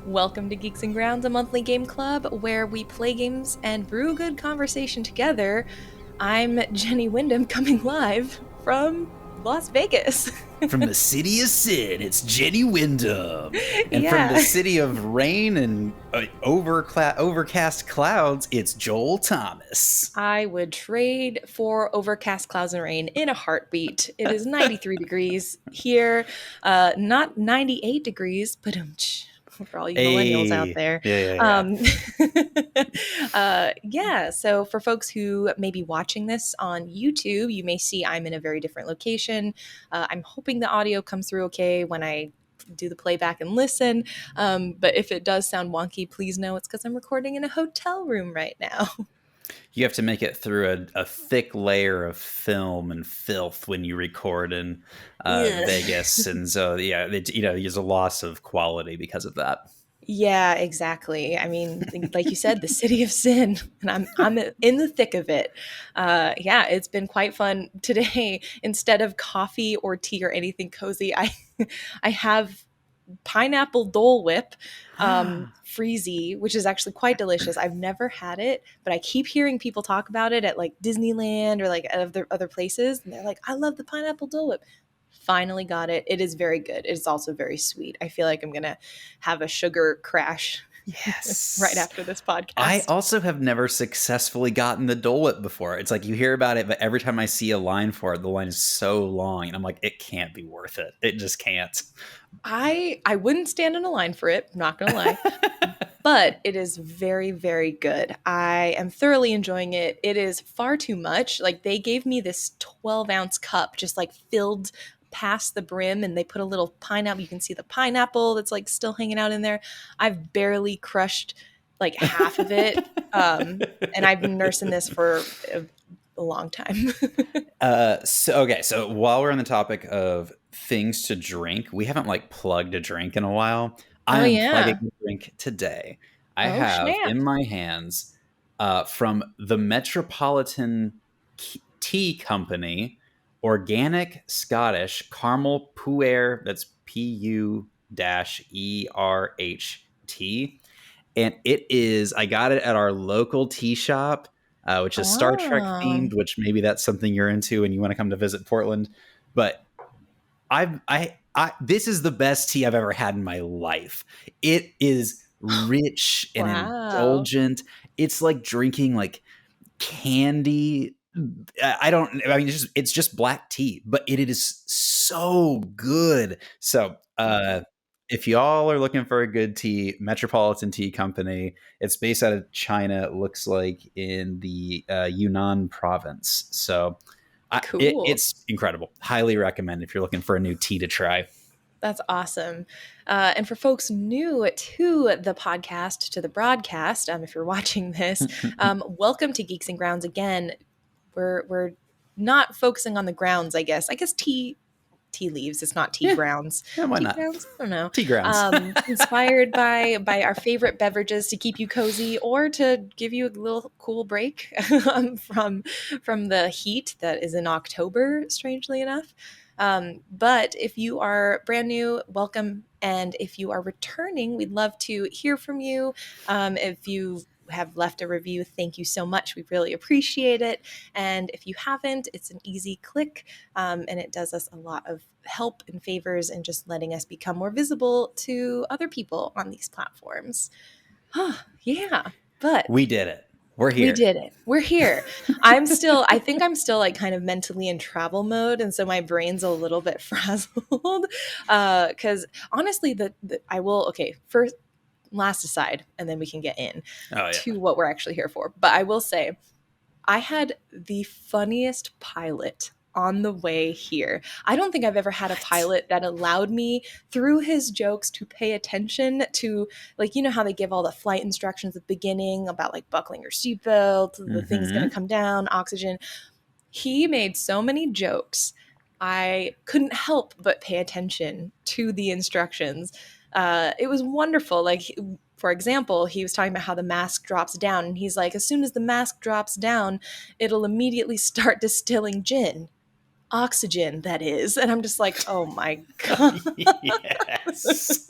Welcome to Geeks and Grounds, a monthly game club where we play games and brew good conversation together. I'm Jenny Wyndham, coming live from Las Vegas. From the city of sin, it's Jenny Wyndham. And from the Yeah. city of rain and overcast clouds, it's Joel Thomas. I would trade for overcast clouds and rain in a heartbeat. It is 93 degrees here, not 98 degrees, but for all you millennials out Hey. there. Yeah. So for folks who may be watching this on YouTube, you may see I'm in a very different location. I'm hoping the audio comes through okay when I do the playback and listen. But if it does sound wonky, please know it's because I'm recording in a hotel room right now. You have to make it through a thick layer of film and filth when you record in Vegas. And so, yeah, there's a loss of quality because of that. Yeah, exactly. I mean, like you said, the city of sin, and I'm in the thick of it. Yeah, it's been quite fun today. Instead of coffee or tea or anything cozy, I have pineapple Dole Whip, freezy, which is actually quite delicious. I've never had it, but I keep hearing people talk about it at like Disneyland or like other places, and they're like, "I love the pineapple Dole Whip." Finally got it. It is very good. It is also very sweet. I feel like I'm gonna have a sugar crash. Yes. Right after this podcast. I also have never successfully gotten the Dole Whip before. It's like you hear about it, but every time I see a line for it, the line is so long. And I'm like, it can't be worth it. It just can't. I wouldn't stand in a line for it, not gonna lie. But it is very, very good. I am thoroughly enjoying it. It is far too much. Like they gave me this 12-ounce cup just like filled past the brim, and they put a little pineapple. You can see the pineapple that's like still hanging out in there. I've barely crushed like half of it. And I've been nursing this for a long time. So while we're on the topic of things to drink, we haven't like plugged a drink in a while. I am plugging a drink today. I have snap. in my hands from the Metropolitan Tea Company, organic Scottish caramel pu'er. That's PU-ERHT. And it is, I got it at our local tea shop, which is Star Trek themed, which maybe that's something you're into and you want to come to visit Portland. But this is the best tea I've ever had in my life. It is rich and indulgent. It's like drinking like candy. It's just black tea, but it is so good. So, if y'all are looking for a good tea, Metropolitan Tea Company, it's based out of China. It looks like in the Yunnan province. So Cool. It's incredible. Highly recommend if you're looking for a new tea to try. That's awesome. And for folks new to the podcast, to the broadcast, if you're watching this, welcome to Geeks and Grounds again. We're not focusing on the grounds, I guess. Tea leaves. It's not tea grounds. Yeah, why tea not? Grounds? I don't know. Tea grounds. Inspired by our favorite beverages to keep you cozy or to give you a little cool break from the heat that is in October, strangely enough. But if you are brand new, welcome. And if you are returning, we'd love to hear from you. If you have left a review, thank you so much. We really appreciate it. And if you haven't, it's an easy click, and it does us a lot of help and favors and just letting us become more visible to other people on these platforms. Yeah, but we did it. We're here. We did it. We're here. I think I'm still like kind of mentally in travel mode. And so my brain's a little bit frazzled. Cause honestly, first, last aside, and then we can get in to what we're actually here for. But I will say, I had the funniest pilot on the way here. I don't think I've ever had a pilot that allowed me through his jokes to pay attention to, like, you know how they give all the flight instructions at the beginning about like buckling your seatbelt, the thing's going to come down, oxygen. He made so many jokes. I couldn't help but pay attention to the instructions. It was wonderful. Like, for example, he was talking about how the mask drops down, and he's like, as soon as the mask drops down, it'll immediately start distilling gin. oxygen, that is. And I'm just like, oh my God. Yes.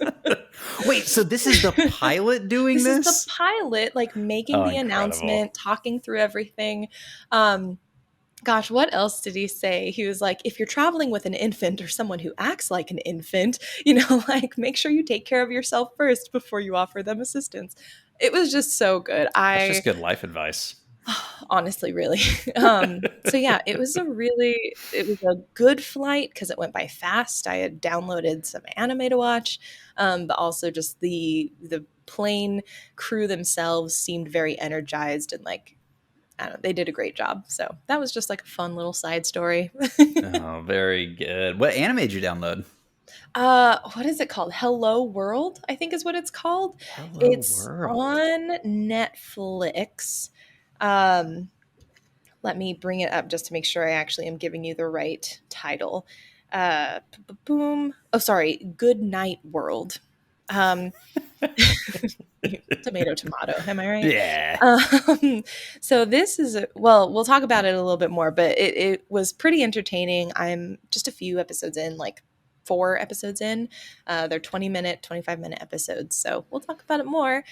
Wait, so this is the pilot doing This is the this? pilot, like making Oh, the incredible. announcement, talking through everything. Gosh, what else did he say? He was like, if you're traveling with an infant or someone who acts like an infant, like make sure you take care of yourself first before you offer them assistance. It was just so good. That's just good life advice. Honestly, really. So yeah, it was a good flight because it went by fast. I had downloaded some anime to watch, but also just the plane crew themselves seemed very energized and like, I don't know, they did a great job. So that was just like a fun little side story. Oh, very good. What anime did you download? What is it called? Hello World, I think is what it's called. Hello It's World. on Netflix. Um, Let me bring it up just to make sure I actually am giving you the right title. Boom. Oh, sorry. Good Night World. Um, tomato, tomato. Am I right? Yeah. So this is well, we'll talk about it a little bit more, but it was pretty entertaining. I'm just a few episodes in, like 4 episodes in. They're 20-minute, 25-minute episodes. So we'll talk about it more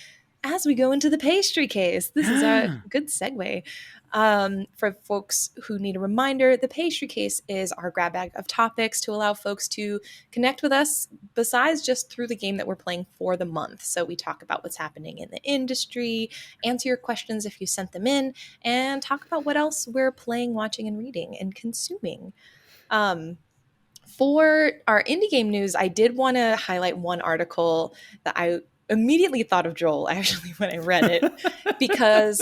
as we go into the pastry case. This is a good segue. For folks who need a reminder, the pastry case is our grab bag of topics to allow folks to connect with us besides just through the game that we're playing for the month. So we talk about what's happening in the industry, answer your questions if you sent them in, and talk about what else we're playing, watching, and reading and consuming. Um, for our indie game news, I did want to highlight one article that I immediately thought of Joel actually when I read it because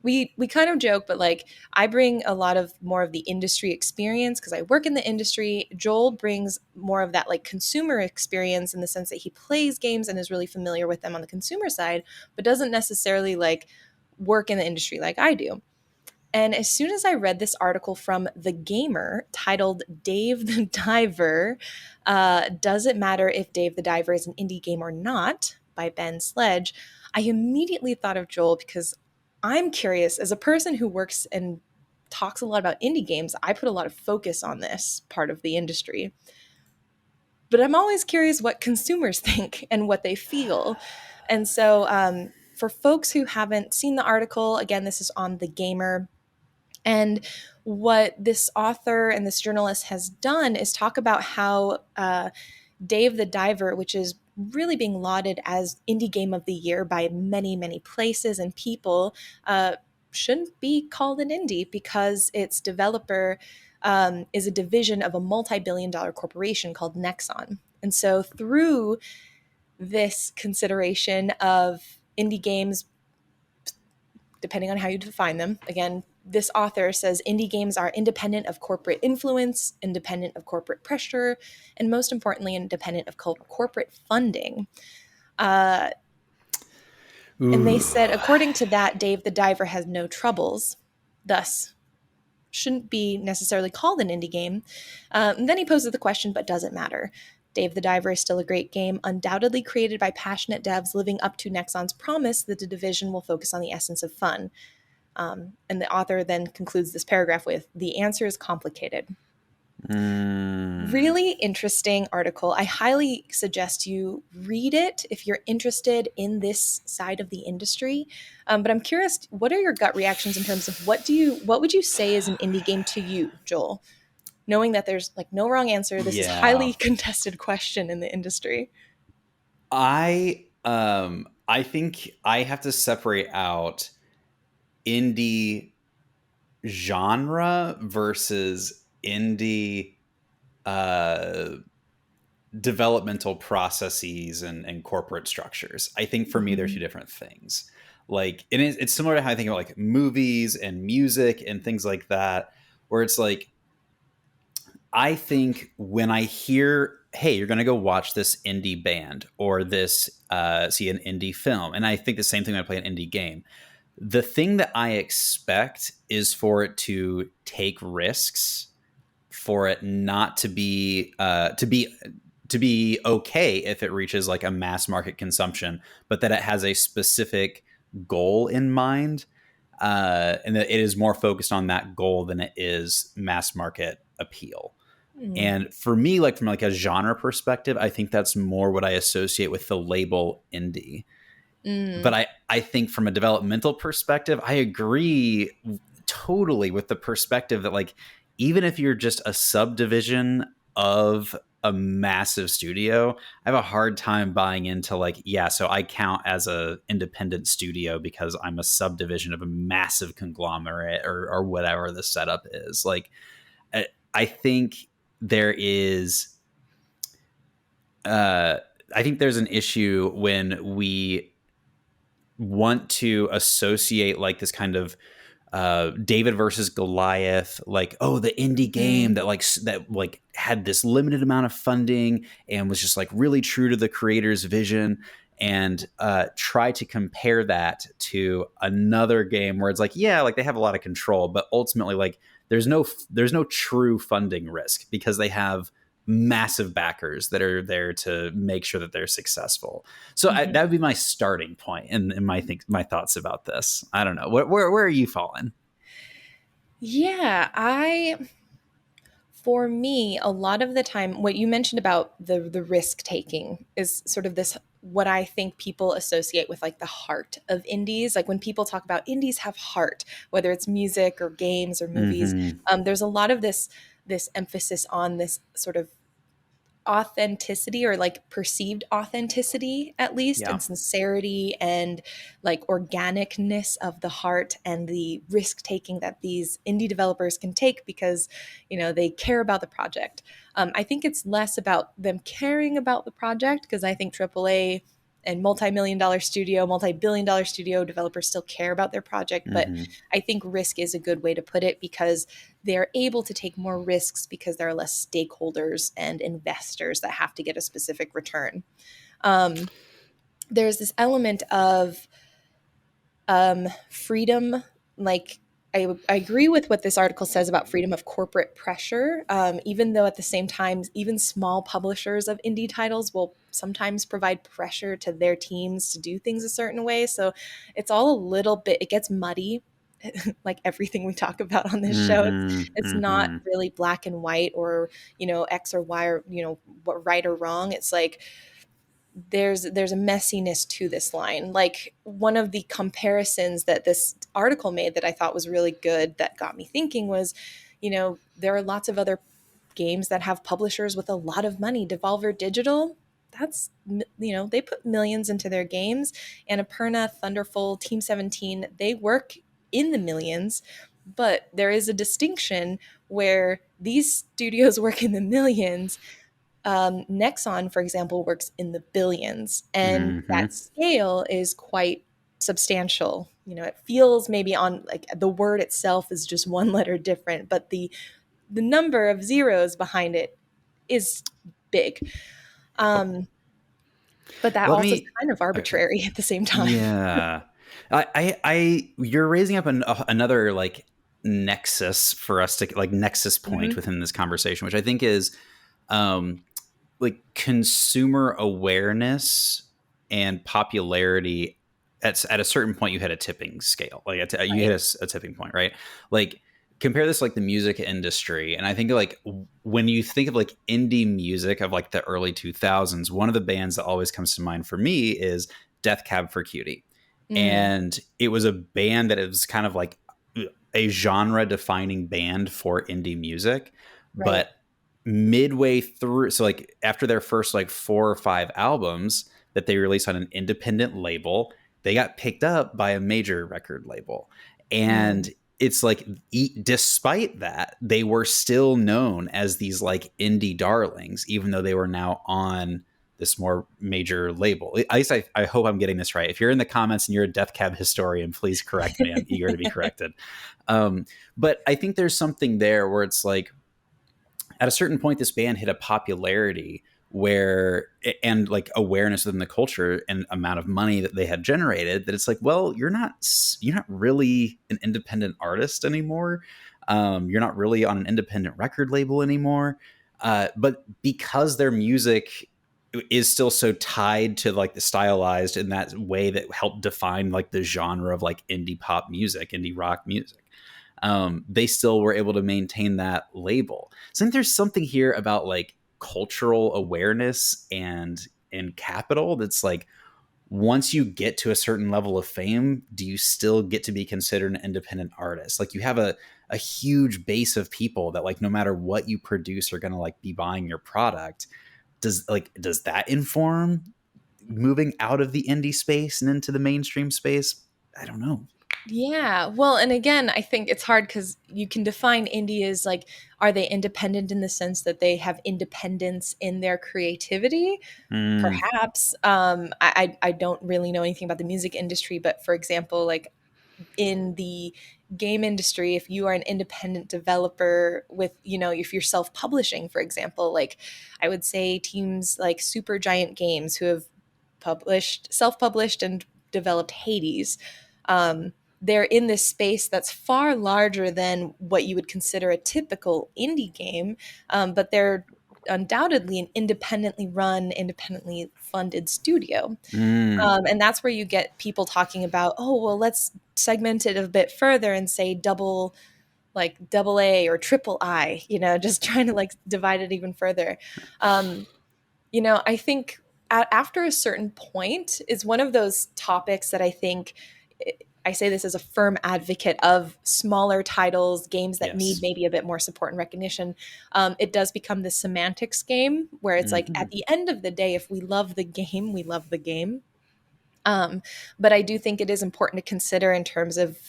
we kind of joke, but like I bring a lot of more of the industry experience because I work in the industry. Joel brings more of that like consumer experience in the sense that he plays games and is really familiar with them on the consumer side, but doesn't necessarily like work in the industry like I do. And as soon as I read this article from The Gamer titled Dave the Diver, Does It Matter If Dave the Diver is an Indie Game or Not, by Ben Sledge, I immediately thought of Joel because I'm curious. As a person who works and talks a lot about indie games, I put a lot of focus on this part of the industry. But I'm always curious what consumers think and what they feel. And so, for folks who haven't seen the article, again, this is on The Gamer. And what this author and this journalist has done is talk about how Dave the Diver, which is really being lauded as Indie Game of the Year by many, many places and people, shouldn't be called an indie because its developer is a division of a multi-billion-dollar corporation called Nexon. And so through this consideration of indie games, depending on how you define them. Again, this author says indie games are independent of corporate influence, independent of corporate pressure, and most importantly, independent of corporate funding. Uh, and they Ooh. said, according to that, Dave the Diver has no troubles, thus shouldn't be necessarily called an indie game. And then he poses the question, but does it matter? Dave the Diver is still a great game, undoubtedly created by passionate devs living up to Nexon's promise that the division will focus on the essence of fun. And the author then concludes this paragraph with, the answer is complicated. Really interesting article. I highly suggest you read it if you're interested in this side of the industry. But I'm curious, what are your gut reactions in terms of what would you say is an indie game to you, Joel? Knowing that there's like no wrong answer, this is Yeah. highly contested question in the industry. I think I have to separate out indie genre versus indie uh developmental processes and corporate structures. I think for me, they're two Mhm. different things. Like, it's similar to how I think about like movies and music and things like that, where it's like, I think when I hear, hey, you're going to go watch this indie band or this, see an indie film, and I think the same thing when I play an indie game, the thing that I expect is for it to take risks, for it not to be to be okay if it reaches like a mass market consumption, but that it has a specific goal in mind. and that it is more focused on that goal than it is mass market appeal. And for me, like from like a genre perspective, I think that's more what I associate with the label indie. But I think from a developmental perspective, I agree totally with the perspective that like even if you're just a subdivision of a massive studio, I have a hard time buying into like, yeah, so I count as a independent studio because I'm a subdivision of a massive conglomerate or whatever the setup is. Like I think there is I think there's an issue when we want to associate like this kind of David versus Goliath, like, oh, the indie game that like had this limited amount of funding and was just like really true to the creator's vision, and try to compare that to another game where it's like, yeah, like they have a lot of control, but ultimately like there's no true funding risk because they have massive backers that are there to make sure that they're successful. So that would be my starting point in my thoughts about this. I don't know. Where are you falling? Yeah, for me, a lot of the time, what you mentioned about the risk taking is sort of this what I think people associate with like the heart of indies. Like when people talk about indies have heart, whether it's music or games or movies, there's a lot of this emphasis on this sort of authenticity or like perceived authenticity at least Yeah. and sincerity and like organicness of the heart and the risk taking that these indie developers can take because they care about the project. I think it's less about them caring about the project because I think AAA and multi-billion dollar studio developers still care about their project, but I think risk is a good way to put it because they're able to take more risks because there are less stakeholders and investors that have to get a specific return. There's this element of freedom. Like I agree with what this article says about freedom of corporate pressure, even though at the same time, even small publishers of indie titles will sometimes provide pressure to their teams to do things a certain way. So it's all a little bit, it gets muddy. Like everything we talk about on this show, it's not really black and white or X or Y or what right or wrong. It's like there's a messiness to this line. Like one of the comparisons that this article made that I thought was really good that got me thinking was, there are lots of other games that have publishers with a lot of money. Devolver Digital, that's they put millions into their games. Annapurna, Thunderful, Team 17, they work in the millions, but there is a distinction where these studios work in the millions. Nexon, for example, works in the billions, and that scale is quite substantial. It feels maybe on like the word itself is just one letter different, but the number of zeros behind it is big. But that Let also is me. kind of Okay, sorry. arbitrary at the same time. Yeah, you're raising up another like nexus for us to like nexus point within this conversation, which I think is like consumer awareness and popularity. At a certain point, you hit a tipping scale. Like you Right. hit a tipping point, right? Like compare this like the music industry, and I think like when you think of like indie music of like the early 2000s, one of the bands that always comes to mind for me is Death Cab for Cutie. And it was a band that was kind of like a genre defining band for indie music, Right. but midway through, so like after their first like 4 or 5 albums that they released on an independent label, they got picked up by a major record label. And it's like despite that, they were still known as these like indie darlings, even though they were now on this more major label. At least I hope I'm getting this right. If you're in the comments and you're a Death Cab historian, please correct me. I'm eager to be corrected. But I think there's something there where it's like at a certain point, this band hit a popularity where and like awareness within the culture and amount of money that they had generated that it's like, well, you're not really an independent artist anymore. You're not really on an independent record label anymore. But because their music is still so tied to like the stylized in that way that helped define like the genre of like indie pop music, indie rock music. They still were able to maintain that label. So I think there's something here about like cultural awareness and capital that's like, once you get to a certain level of fame, do you still get to be considered an independent artist? Like you have a huge base of people that like no matter what you produce are going to like be buying your product. Does that inform moving out of the indie space and into the mainstream space? I don't know. Yeah. Well, and again, I think it's hard because you can define indie as like, are they independent in the sense that they have independence in their creativity? Mm, Perhaps. I don't really know anything about the music industry, but for example, like in the game industry, if you are an independent developer with, if you're self-publishing, for example, like I would say teams like Super Giant Games who have self-published and developed Hades, they're in this space that's far larger than what you would consider a typical indie game, but they're undoubtedly an independently run, independently funded studio. mm, And that's where you get people talking about, oh, well, let's segment it a bit further and say double A or triple I, just trying to like divide it even further. Um, I think after a certain point is one of those topics that I think I say this as a firm advocate of smaller titles, games that need yes. maybe a bit more support and recognition. It does become this semantics game where it's like Mm-hmm. at the end of the day, if we love the game, we love the game. But I do think it is important to consider in terms of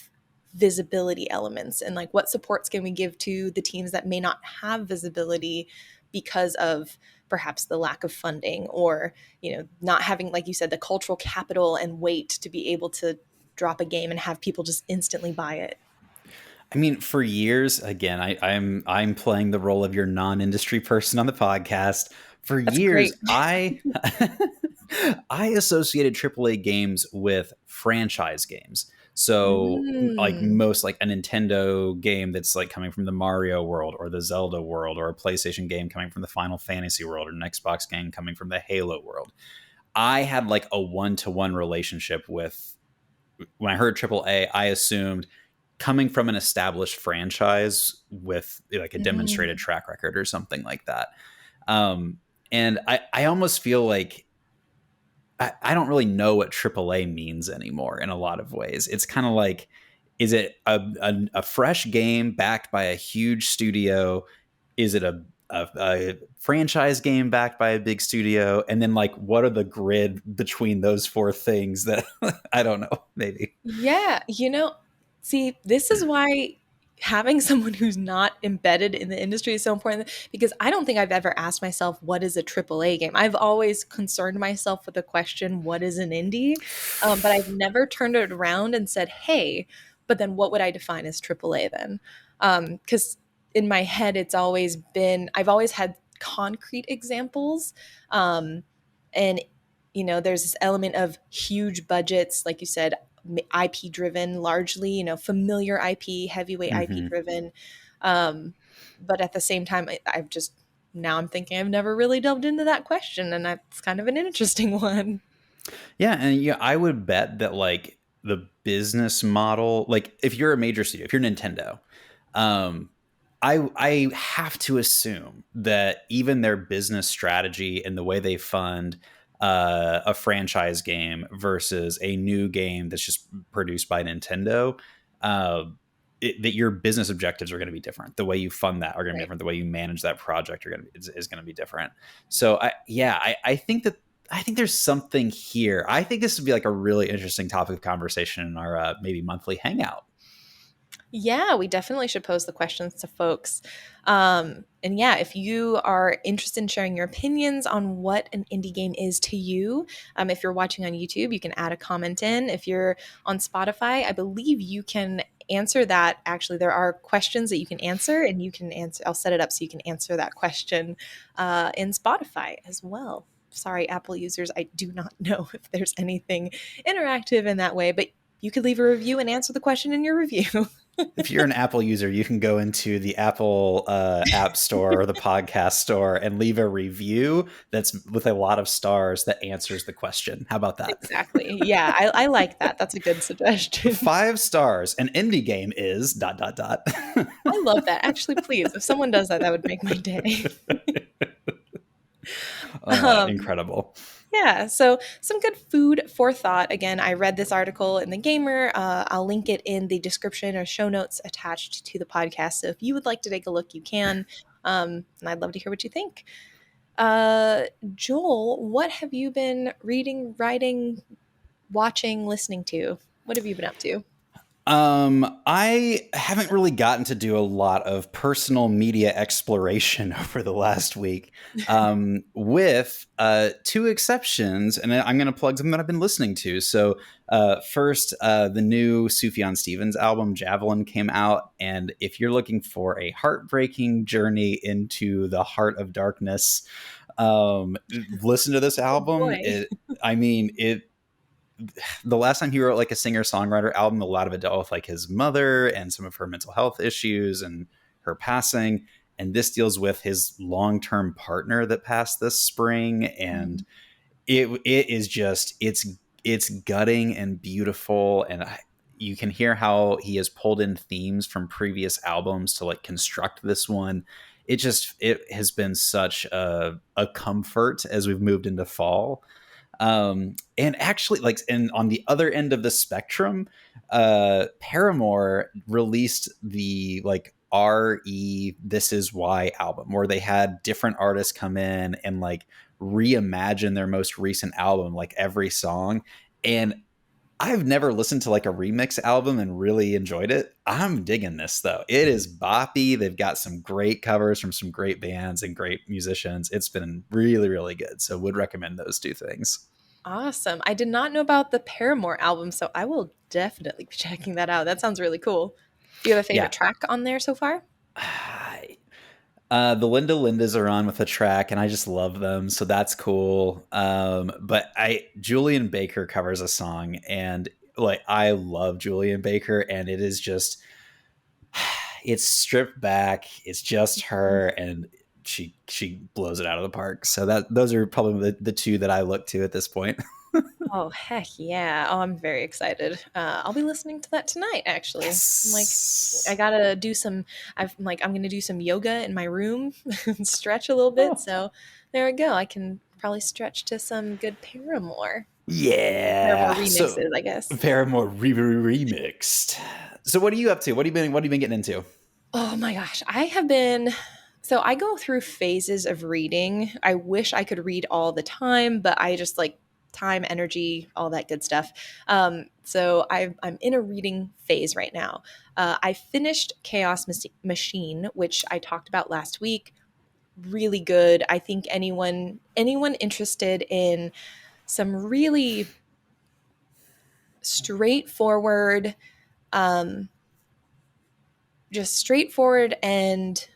visibility elements and like what supports can we give to the teams that may not have visibility because of perhaps the lack of funding or not having, like you said, the cultural capital and weight to be able to drop a game and have people just instantly buy it. I mean, for years, again, I'm playing the role of your non-industry person on the podcast. For That's years, great. I associated AAA games with franchise games. So, like Mm. most like a Nintendo game that's like coming from the Mario world or the Zelda world, or a PlayStation game coming from the Final Fantasy world, or an Xbox game coming from the Halo world. I had like a one-to-one relationship with, when I heard AAA, I assumed coming from an established franchise with like a demonstrated Mm. track record or something like that. Um, and I almost feel like I don't really know what AAA means anymore in a lot of ways. It's kind of like, is it a fresh game backed by a huge studio? Is it a franchise game backed by a big studio? And then like, what are the grid between those four things that I don't know, maybe. Yeah, see, this is why having someone who's not embedded in the industry is so important because I don't think I've ever asked myself, what is a AAA game? I've always concerned myself with the question, what is an indie? But I've never turned it around and said, hey, but then what would I define as AAA then? Because in my head, I've always had concrete examples. And there's this element of huge budgets, like you said, IP driven largely, familiar IP, heavyweight IP Mm-hmm. driven. But at the same time, I've just, now I'm thinking I've never really delved into that question. And that's kind of an interesting one. Yeah, and yeah, I would bet that like the business model, like if you're a major studio, if you're Nintendo, um, I have to assume that even their business strategy and the way they fund a franchise game versus a new game that's just produced by Nintendo, uh, that your business objectives are going to be different. The way you fund that are going to be Right. different. The way you manage that project is going to be different. So I think that I think there's something here. I think this would be like a really interesting topic of conversation in our maybe monthly hangout. Yeah, we definitely should pose the questions to folks. And yeah, if you are interested in sharing your opinions on what an indie game is to you, if you're watching on YouTube, you can add a comment in. If you're on Spotify, I believe you can answer that. Actually, there are questions that you can answer, and you can answer. I'll set it up so you can answer that question in Spotify as well. Sorry, Apple users, I do not know if there's anything interactive in that way, but you could leave a review and answer the question in your review. If you're an Apple user, you can go into the Apple App Store or the podcast store and leave a review that's with a lot of stars that answers the question. How about that? Exactly. Yeah, I like that. That's a good suggestion. 5 stars. An indie game is ... I love that. Actually, please, if someone does that, that would make my day. Um, Incredible. yeah, so some good food for thought. Again, I read this article in The Gamer. I'll link it in the description or show notes attached to the podcast. So if you would like to take a look, you can. And I'd love to hear what you think. Joel, what have you been reading, writing, watching, listening to? What have you been up to? I haven't really gotten to do a lot of personal media exploration over the last week, with two exceptions, and I'm going to plug something that I've been listening to. So, first, the new Sufjan Stevens album, Javelin, came out, and if you're looking for a heartbreaking journey into the heart of darkness, listen to this Oh album. boy. It the last time he wrote like a singer-songwriter album, a lot of it dealt with like his mother and some of her mental health issues and her passing. And this deals with his long-term partner that passed this spring. And Mhm. it is just it's gutting and beautiful. And you can hear how he has pulled in themes from previous albums to like construct this one. It has been such a comfort as we've moved into fall. And actually, like, and on the other end of the spectrum, Paramore released the like This Is Why album, where they had different artists come in and like reimagine their most recent album, like every song. And I've never listened to like a remix album and really enjoyed it. I'm digging this though. It is boppy. They've got some great covers from some great bands and great musicians. It's been really, really good. So would recommend those two things. Awesome. I did not know about the Paramore album, so I will definitely be checking that out. That sounds really cool. Do you have a Yeah. favorite track on there so far? The Linda Lindas are on with a track, and I just love them, so that's cool. But I Julian Baker covers a song, and like I love Julian Baker, and it is just it's stripped back. It's just her, and she blows it out of the park. So those are probably the two that I look to at this point. Oh, heck yeah. Oh, I'm very excited. I'll be listening to that tonight, actually. I'm like, I Yes. gotta do some, I'm gonna do some yoga in my room and stretch a little bit. Oh. So there we go. I can probably stretch to some good Paramore. Paramore Yeah. So remixes, I guess. Paramore remixed. So what are you up to? What have you been getting into? Oh my gosh. So I go through phases of reading. I wish I could read all the time, but I just like time, energy, all that good stuff. I'm in a reading phase right now. I finished Machine, which I talked about last week. Really good. I think anyone interested in some really straightforward, um, just straightforward and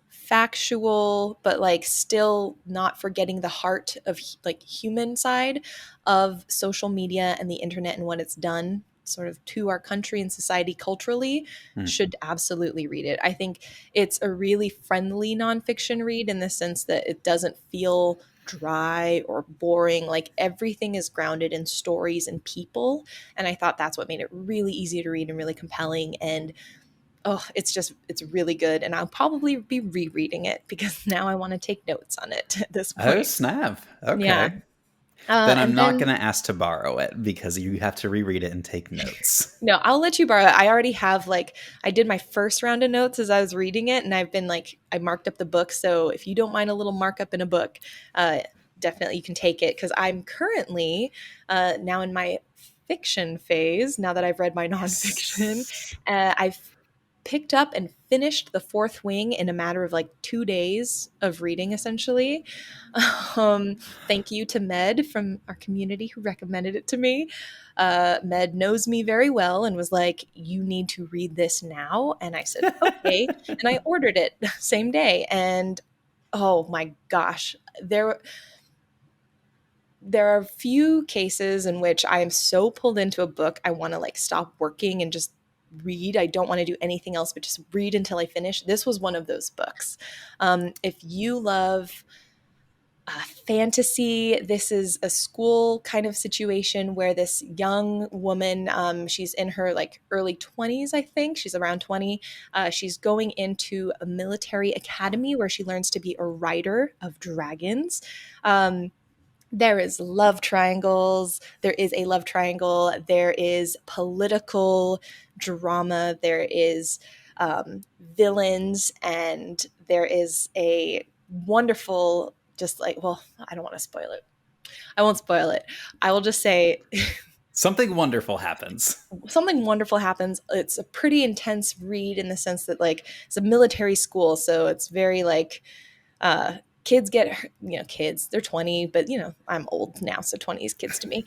factual, but like still not forgetting the heart of like human side of social media and the internet and what it's done sort of to our country and society culturally, Hmm. should absolutely read it. I think it's a really friendly nonfiction read in the sense that it doesn't feel dry or boring. Like everything is grounded in stories and people. And I thought that's what made it really easy to read and really compelling. And it's really good. And I'll probably be rereading it because now I want to take notes on it at this Oh, point. snap. Yeah. Okay. Then I'm And not then going to ask to borrow it because you have to reread it and take notes. No, I'll let you borrow it. I already have like I did my first round of notes as I was reading it, and I've been like I marked up the book. So if you don't mind a little markup in a book, uh, definitely you can take it because I'm currently now in my fiction phase. Now that I've read my nonfiction, Yes. I've picked up and finished The Fourth Wing in a matter of like 2 days of reading, essentially. Thank you to Med from our community who recommended it to me. Med knows me very well and was like, "You need to read this now." And I said, "Okay." And I ordered it same day. And oh my gosh, there are a few cases in which I am so pulled into a book, I want to like stop working and just read. I don't want to do anything else but just read until I finish. This was one of those books. If you love fantasy, this is a school kind of situation where this young woman, she's in her like early 20s, I think. She's around 20. She's going into a military academy where she learns to be a rider of dragons. There is love triangles. There is a love triangle. There is political drama. There is villains, and there is a wonderful, just like, well, I don't want to spoil it. I won't spoil it. I will just say something wonderful happens. Something wonderful happens. It's a pretty intense read in the sense that like it's a military school, so it's very like kids get, kids, they're 20, but I'm old now, so 20 is kids to me.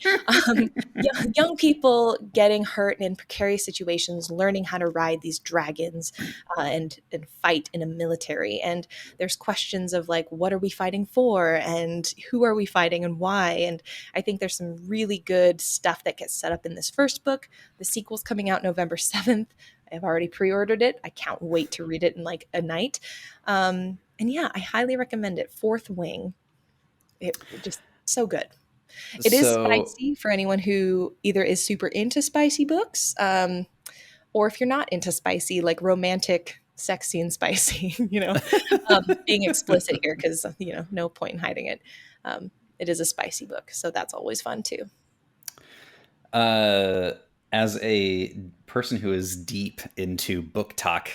Young people getting hurt in precarious situations, learning how to ride these dragons and fight in a military. And there's questions of like, what are we fighting for, and who are we fighting, and why? And I think there's some really good stuff that gets set up in this first book. The sequel's coming out November 7th. I've already pre-ordered it. I can't wait to read it in like a night. And yeah, I highly recommend it. Fourth Wing. It just so good. It is spicy for anyone who either is super into spicy books, or if you're not into spicy, like romantic sex scene spicy, being explicit here because, no point in hiding it. It is a spicy book, so that's always fun too. As a person who is deep into book talk,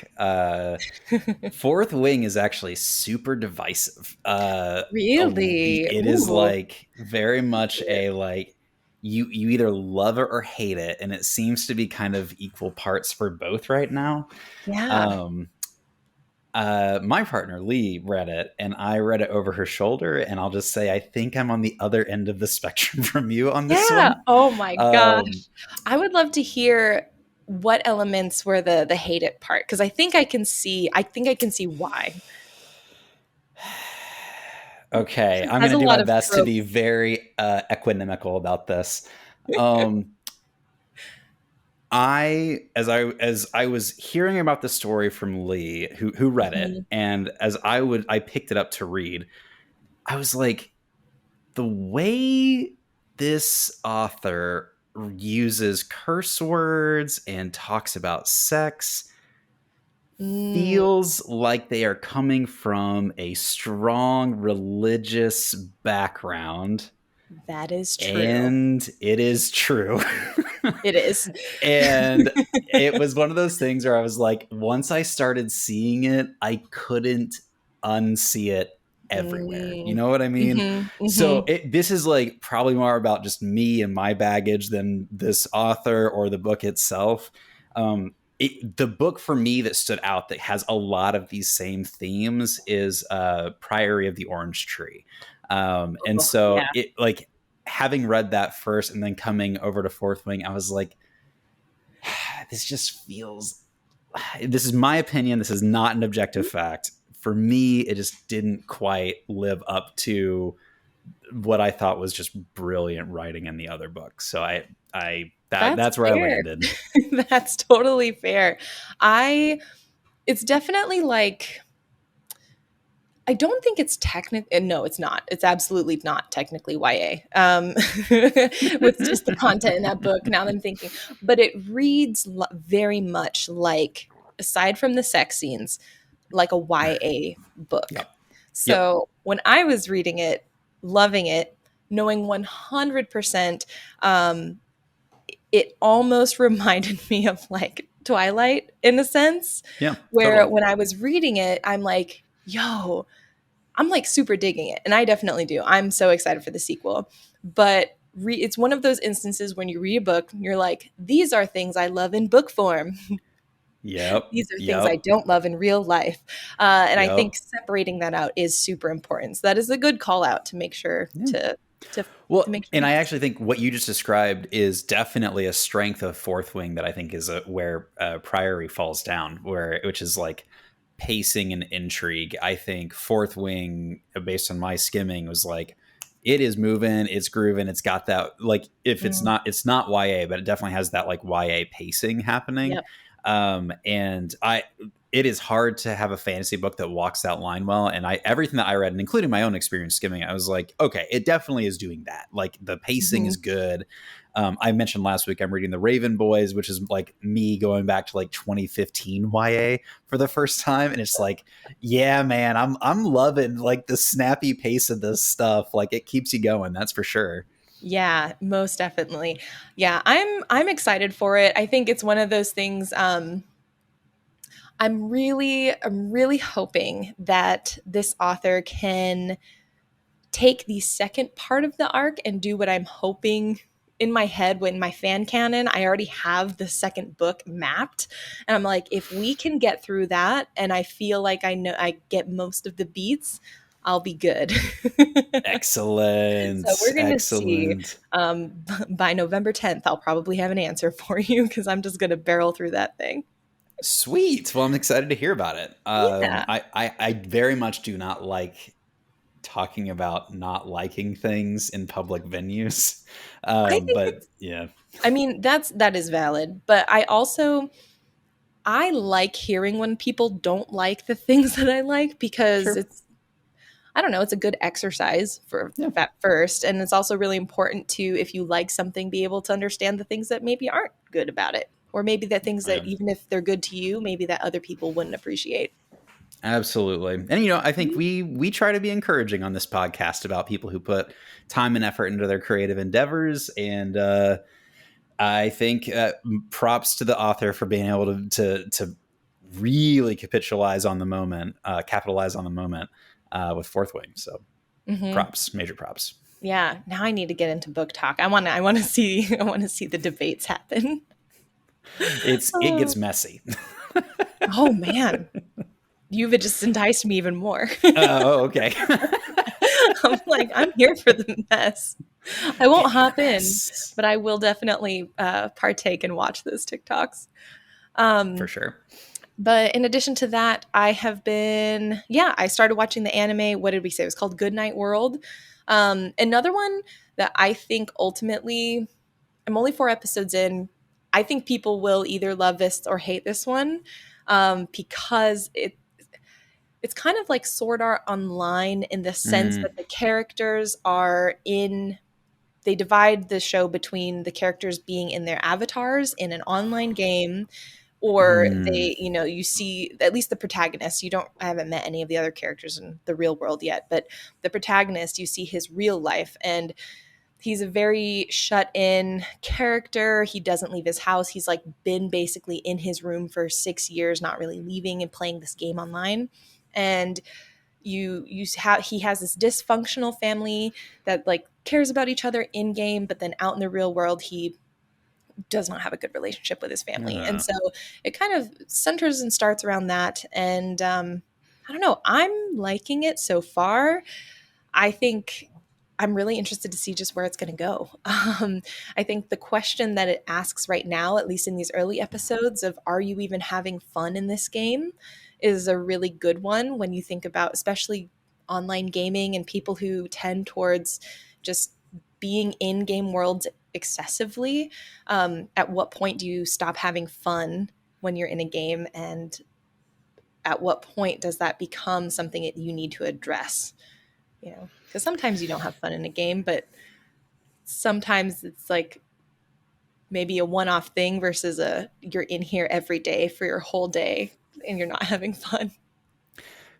Fourth Wing is actually super divisive. Really? It is like very much a like you either love it or hate it, and it seems to be kind of equal parts for both right now. Yeah. My partner Lee read it, and I read it over her shoulder, and I'll just say I think I'm on the other end of the spectrum from you on this one. Oh my gosh. I would love to hear what elements were the hate it part, because I think I can see why. Okay, I'm going to do my best to be very equanimical about this. As I was hearing about the story from Lee, who read it, and as I picked it up to read, I was like, the way this author uses curse words and talks about sex feels like they are coming from a strong religious background. That is true. And it is true. It is. And it was one of those things where I was like, once I started seeing it, I couldn't unsee it everywhere. You know what I mean? So this is like probably more about just me and my baggage than this author or the book itself. The book for me that stood out that has a lot of these same themes is Priory of the Orange Tree. It like having read that first and then coming over to Fourth Wing, I was like, this just feels, this is my opinion. This is not an objective fact. For me, it just didn't quite live up to what I thought was just brilliant writing in the other books. So that's where fair. I landed. That's totally fair. It's definitely like, I don't think it's technically, no, it's not. It's absolutely not technically YA with just the content in that book. Now that I'm thinking, but it reads very much like, aside from the sex scenes, like a YA book. So when I was reading it, loving it, knowing 100%, it almost reminded me of like Twilight in a sense. Yeah. Where totally. when I was reading it, I'm like, yo, I'm like super digging it. And I definitely do. I'm so excited for the sequel. But it's one of those instances when you read a book, you're like, these are things I love in book form. Yep. These are things I don't love in real life. And I think separating that out is super important. So that is a good call out to make sure to make sure. And I actually think what you just described is definitely a strength of Fourth Wing that I think is where Priory falls down, which is like pacing and intrigue. I think Fourth Wing, based on my skimming, was like, it is moving, it's grooving, it's got that, like, if it's not YA, but it definitely has that like YA pacing happening. Yep. And it is hard to have a fantasy book that walks that line well. And everything that I read, and including my own experience skimming, I was like, okay, it definitely is doing that. Like the pacing is good. I mentioned last week I'm reading The Raven Boys, which is like me going back to like 2015 YA for the first time, and it's like, yeah, man, I'm loving like the snappy pace of this stuff. Like it keeps you going, that's for sure. Yeah, most definitely. Yeah, I'm excited for it. I think it's one of those things. I'm really hoping that this author can take the second part of the arc and do what I'm hoping in my head when my fan canon. I already have the second book mapped. And I'm like, if we can get through that and I feel like I know I get most of the beats, I'll be good. Excellent. So we're going to see. Excellent. By November 10th, I'll probably have an answer for you because I'm just going to barrel through that thing. Sweet. Well, I'm excited to hear about it. Yeah. I very much do not like talking about not liking things in public venues. I think But it's, yeah, I mean, that is valid, but I like hearing when people don't like the things that I like because sure. it's, I don't know, it's a good exercise for Yeah. that first. And it's also really important to, if you like something, be able to understand the things that maybe aren't good about it. Or maybe the things Yeah. that, even if they're good to you, maybe that other people wouldn't appreciate. Absolutely. And I think we try to be encouraging on this podcast about people who put time and effort into their creative endeavors. And I think props to the author for being able to really capitalize on the moment with Fourth Wing. So Mm-hmm. props, major props. Yeah. Now I need to get into book talk. I want to see, I want to see the debates happen. It gets messy. Oh man. You've just enticed me even more. Oh, okay. I'm like, I'm here for the mess. I Get won't me the hop in, mess. but I will definitely partake and watch those TikToks. For Um, sure. but in addition to that, I started watching the anime. What did we say? It was called Goodnight World. Another one that I think ultimately, I'm only 4 episodes in. I think people will either love this or hate this one because it's kind of like Sword Art Online in the sense Mm, that the characters are in they divide the show between the characters being in their avatars in an online game, or mm, you see at least the protagonist. I haven't met any of the other characters in the real world yet, but the protagonist, you see his real life, and he's a very shut in character. He doesn't leave his house. He's like been basically in his room for 6 years, not really leaving and playing this game online. And he has this dysfunctional family that like cares about each other in game, but then out in the real world he does not have a good relationship with his family. And uh, so it kind of centers and starts around that. And I don't know, I'm liking it so far. I think I'm really interested to see just where it's going to go. I think the question that it asks right now, at least in these early episodes, of are you even having fun in this game, is a really good one when you think about, especially online gaming and people who tend towards just being in game worlds excessively. At what point do you stop having fun when you're in a game? And at what point does that become something that you need to address? Because sometimes you don't have fun in a game, but sometimes it's like maybe a one-off thing versus you're in here every day for your whole day and you're not having fun.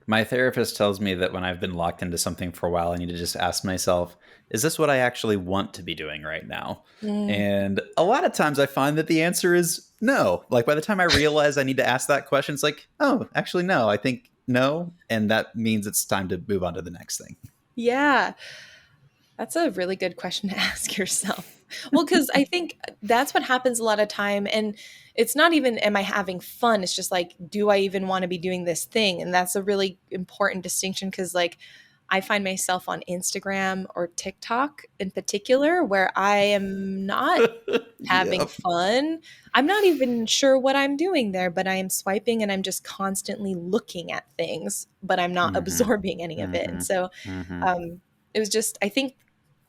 my therapist tells me that when I've been locked into something for a while, I need to just ask myself, is this what I actually want to be doing right now? Mm. And a lot of times I find that the answer is no. Like by the time I realize I need to ask that question, it's like, oh, actually, no, I think no. And that means it's time to move on to the next thing. Yeah, that's a really good question to ask yourself. Well, because I think that's what happens a lot of time. And it's not even, am I having fun? It's just like, do I even want to be doing this thing? And that's a really important distinction because, like, I find myself on Instagram or TikTok in particular where I am not having Yep. fun. I'm not even sure what I'm doing there, but I am swiping and I'm just constantly looking at things, but I'm not Mm-hmm. absorbing any of it. And Mm-hmm. so Mm-hmm. it was just, I think,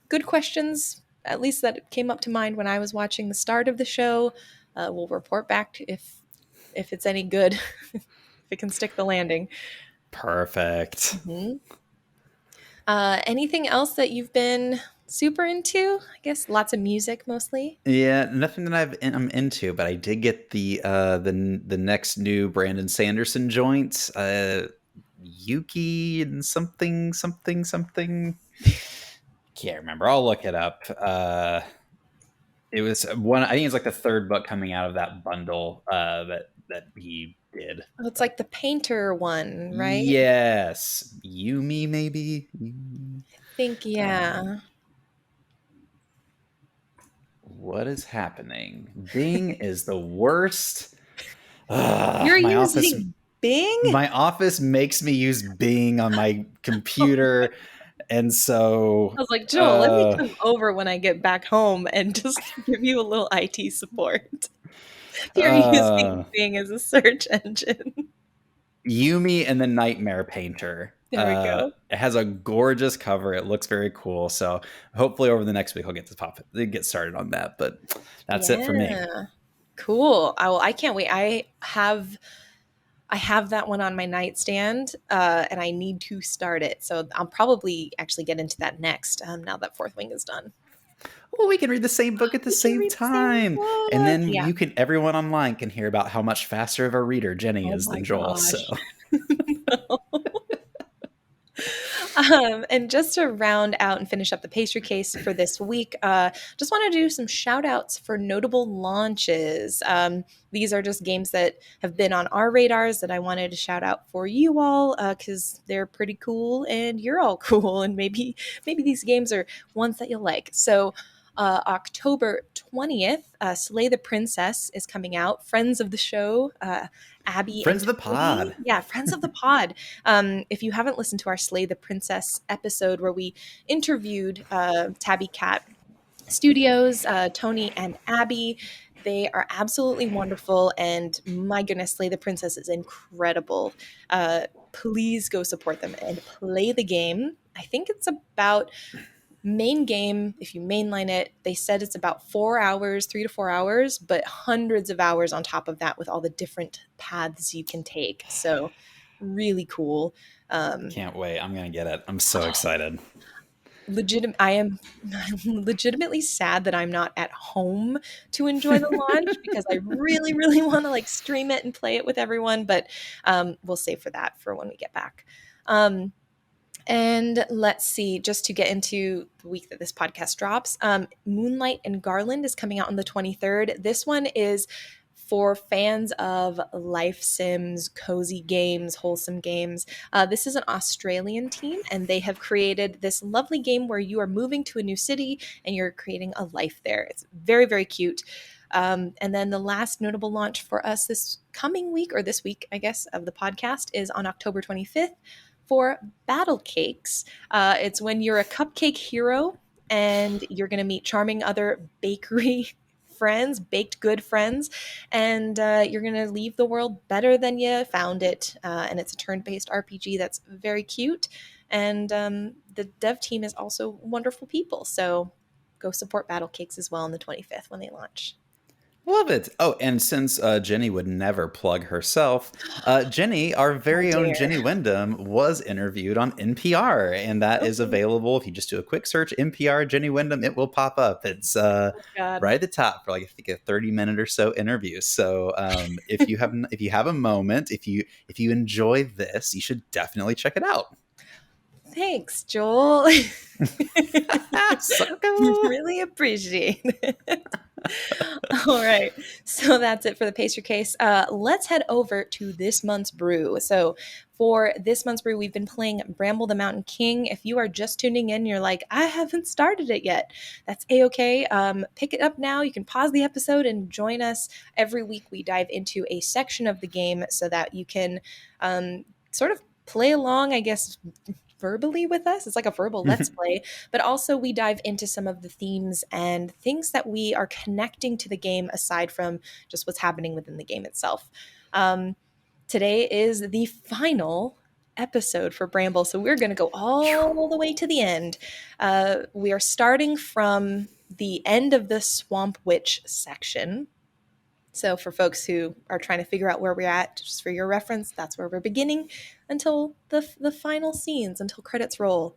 good questions, at least that came up to mind when I was watching the start of the show. We'll report back if if it's any good, if it can stick the landing. Perfect. Mm-hmm. Anything else that you've been super into? I guess lots of music mostly. Yeah, nothing that I'm into, but I did get the next new Brandon Sanderson joint, Yuki and something. Can't remember. I'll look it up. It was one. I think it's like the third book coming out of that bundle that he did. Oh, it's like the painter one, right? Yes, Yumi maybe. I think, yeah. What is happening? Bing is the worst. You're My office using Bing? my office makes me use Bing on my computer, and so I was like, Joel, let me come over when I get back home and just give you a little IT support. You're using Bing as a search engine. Yumi and the Nightmare Painter. There we go. It has a gorgeous cover. It looks very cool. So hopefully over the next week I'll get get started on that. But that's it for me. Cool. I can't wait. I have that one on my nightstand, and I need to start it. So I'll probably actually get into that next. Now that Fourth Wing is done. Well, we can read the same book at the same time. And then Yeah. everyone online can hear about how much faster of a reader Jenny is than Joel. Gosh. So And just to round out and finish up the pastry case for this week, just want to do some shout outs for notable launches. These are just games that have been on our radars that I wanted to shout out for you all because they're pretty cool and you're all cool. And maybe these games are ones that you'll like. So October 20th, Slay the Princess is coming out. Friends of the show, Abby Friends and of the Toby. pod. Yeah, Friends of the pod. If you haven't listened to our Slay the Princess episode where we interviewed Tabby Cat Studios, Tony and Abby, they are absolutely wonderful. And my goodness, Slay the Princess is incredible. Please go support them and play the game. I think it's about main game, if you mainline it, they said it's about 4 hours, 3 to 4 hours, but hundreds of hours on top of that with all the different paths you can take. So really cool. Can't wait. I'm going to get it. I'm so excited. I am legitimately sad that I'm not at home to enjoy the launch because I really, really want to like stream it and play it with everyone, but we'll save for that for when we get back. And let's see, just to get into the week that this podcast drops, Moonlight and Garland is coming out on the 23rd. This one is for fans of life sims, cozy games, wholesome games. This is an Australian team, and they have created this lovely game where you are moving to a new city and you're creating a life there. It's very, very cute. And then the last notable launch for us this coming week, or this week, I guess, of the podcast is on October 25th. For Battle Cakes. It's when you're a cupcake hero and you're going to meet charming other bakery friends, baked good friends, and you're going to leave the world better than you found it. And it's a turn-based RPG that's very cute. And the dev team is also wonderful people. So go support Battle Cakes as well on the 25th when they launch. Love it. Oh, and since Jenny would never plug herself, Jenny, our very own Jenny Wyndham, was interviewed on NPR, and that is available. If you just do a quick search, NPR Jenny Wyndham, it will pop up. It's right at the top for like I think a 30-minute or so interview. So if you have a moment, if you enjoy this, you should definitely check it out. Thanks, Joel. Really appreciate it. All right. So that's it for the pastry case. Let's head over to this month's brew. So for this month's brew, we've been playing Bramble the Mountain King. If you are just tuning in, you're like, I haven't started it yet. That's A-okay. Pick it up now. You can pause the episode and join us. Every week we dive into a section of the game so that you can sort of play along, I guess, verbally with us. It's like a verbal let's play, but also we dive into some of the themes and things that we are connecting to the game aside from just what's happening within the game itself. Today is the final episode for Bramble, so we're going to go all the way to the end. We are starting from the end of the Swamp Witch section. So for folks who are trying to figure out where we're at, just for your reference, that's where we're beginning until the final scenes, until credits roll.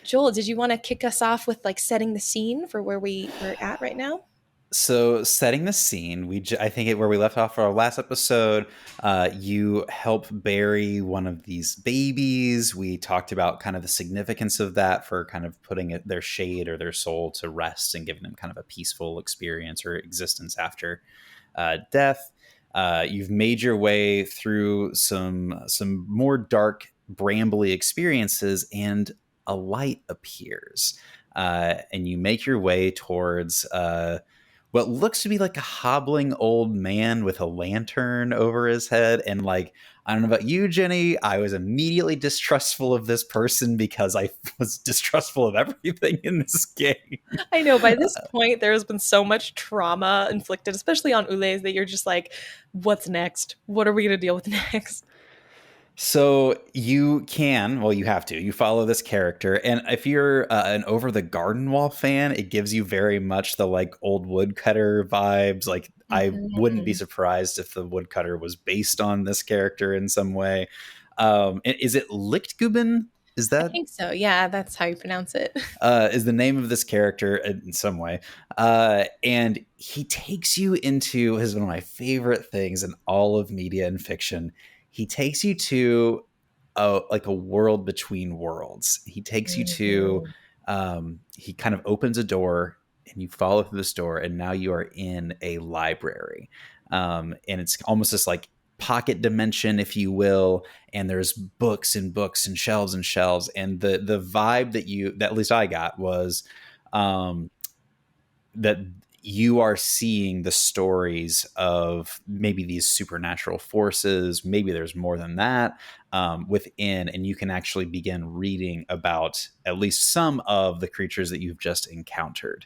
Joel, did you want to kick us off with like setting the scene for where we're at right now? So, setting the scene, I think where we left off for our last episode, you help bury one of these babies. We talked about kind of the significance of that for kind of putting their shade or their soul to rest and giving them kind of a peaceful experience or existence after death. You've made your way through some more dark, brambly experiences, and a light appears, and you make your way towards what looks to be like a hobbling old man with a lantern over his head. And like, I don't know about you, Jenny, I was immediately distrustful of this person because I was distrustful of everything in this game. I know by this point there has been so much trauma inflicted, especially on Ules, that you're just like, what's next? What are we going to deal with next? So you have to. You follow this character, and if you're an Over the Garden Wall fan, it gives you very much the like old woodcutter vibes. Like I wouldn't be surprised if the woodcutter was based on this character in some way. Is it Lichtguben? Is I that think so. Yeah, that's how you pronounce it. is the name of this character in some way? And he takes you into one of my favorite things in all of media and fiction. He takes you to like a world between worlds. He takes you to he kind of opens a door and you follow through this door, and now you are in a library. And it's almost this like pocket dimension, if you will, and there's books and books and shelves, and the vibe that at least I got was that you are seeing the stories of maybe these supernatural forces. Maybe there's more than that within, and you can actually begin reading about at least some of the creatures that you've just encountered.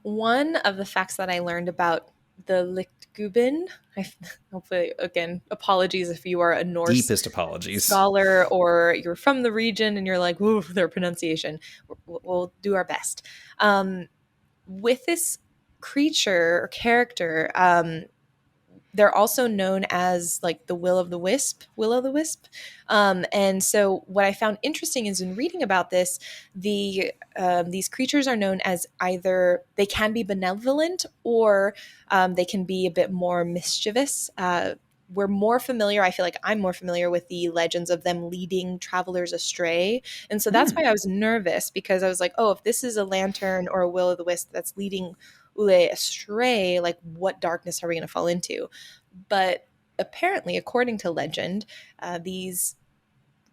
One of the facts that I learned about the Lichtguben, hopefully, again, apologies if you are a Norse Deepest apologies. scholar or you're from the region and you're like, ooh, their pronunciation. We'll do our best. With this creature or character, they're also known as like the will o' the wisp. And so what I found interesting is in reading about this, these creatures are known as either they can be benevolent or they can be a bit more mischievous. We're more familiar, I feel like I'm more familiar with the legends of them leading travelers astray. And so that's why I was nervous, because I was like, oh, if this is a lantern or a will o' the wisp that's leading Ule astray, like what darkness are we going to fall into? But apparently, according to legend, these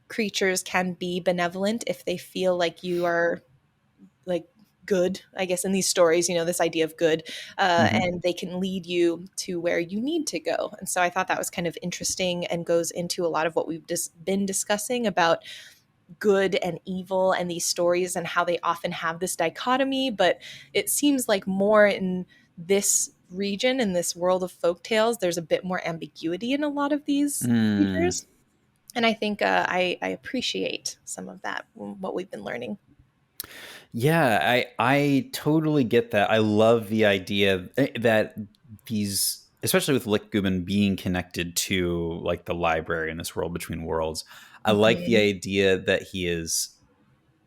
creatures can be benevolent if they feel like you are like good, I guess, in these stories, this idea of good, and they can lead you to where you need to go. And so I thought that was kind of interesting and goes into a lot of what we've just been discussing about good and evil and these stories and how they often have this dichotomy. But it seems like more in this region, in this world of folk tales, there's a bit more ambiguity in a lot of these creatures. And I think I appreciate some of that, what we've been learning. Yeah, I totally get that. I love the idea that these, especially with Lichtguben being connected to like the library in this world between worlds. I like the idea that he is,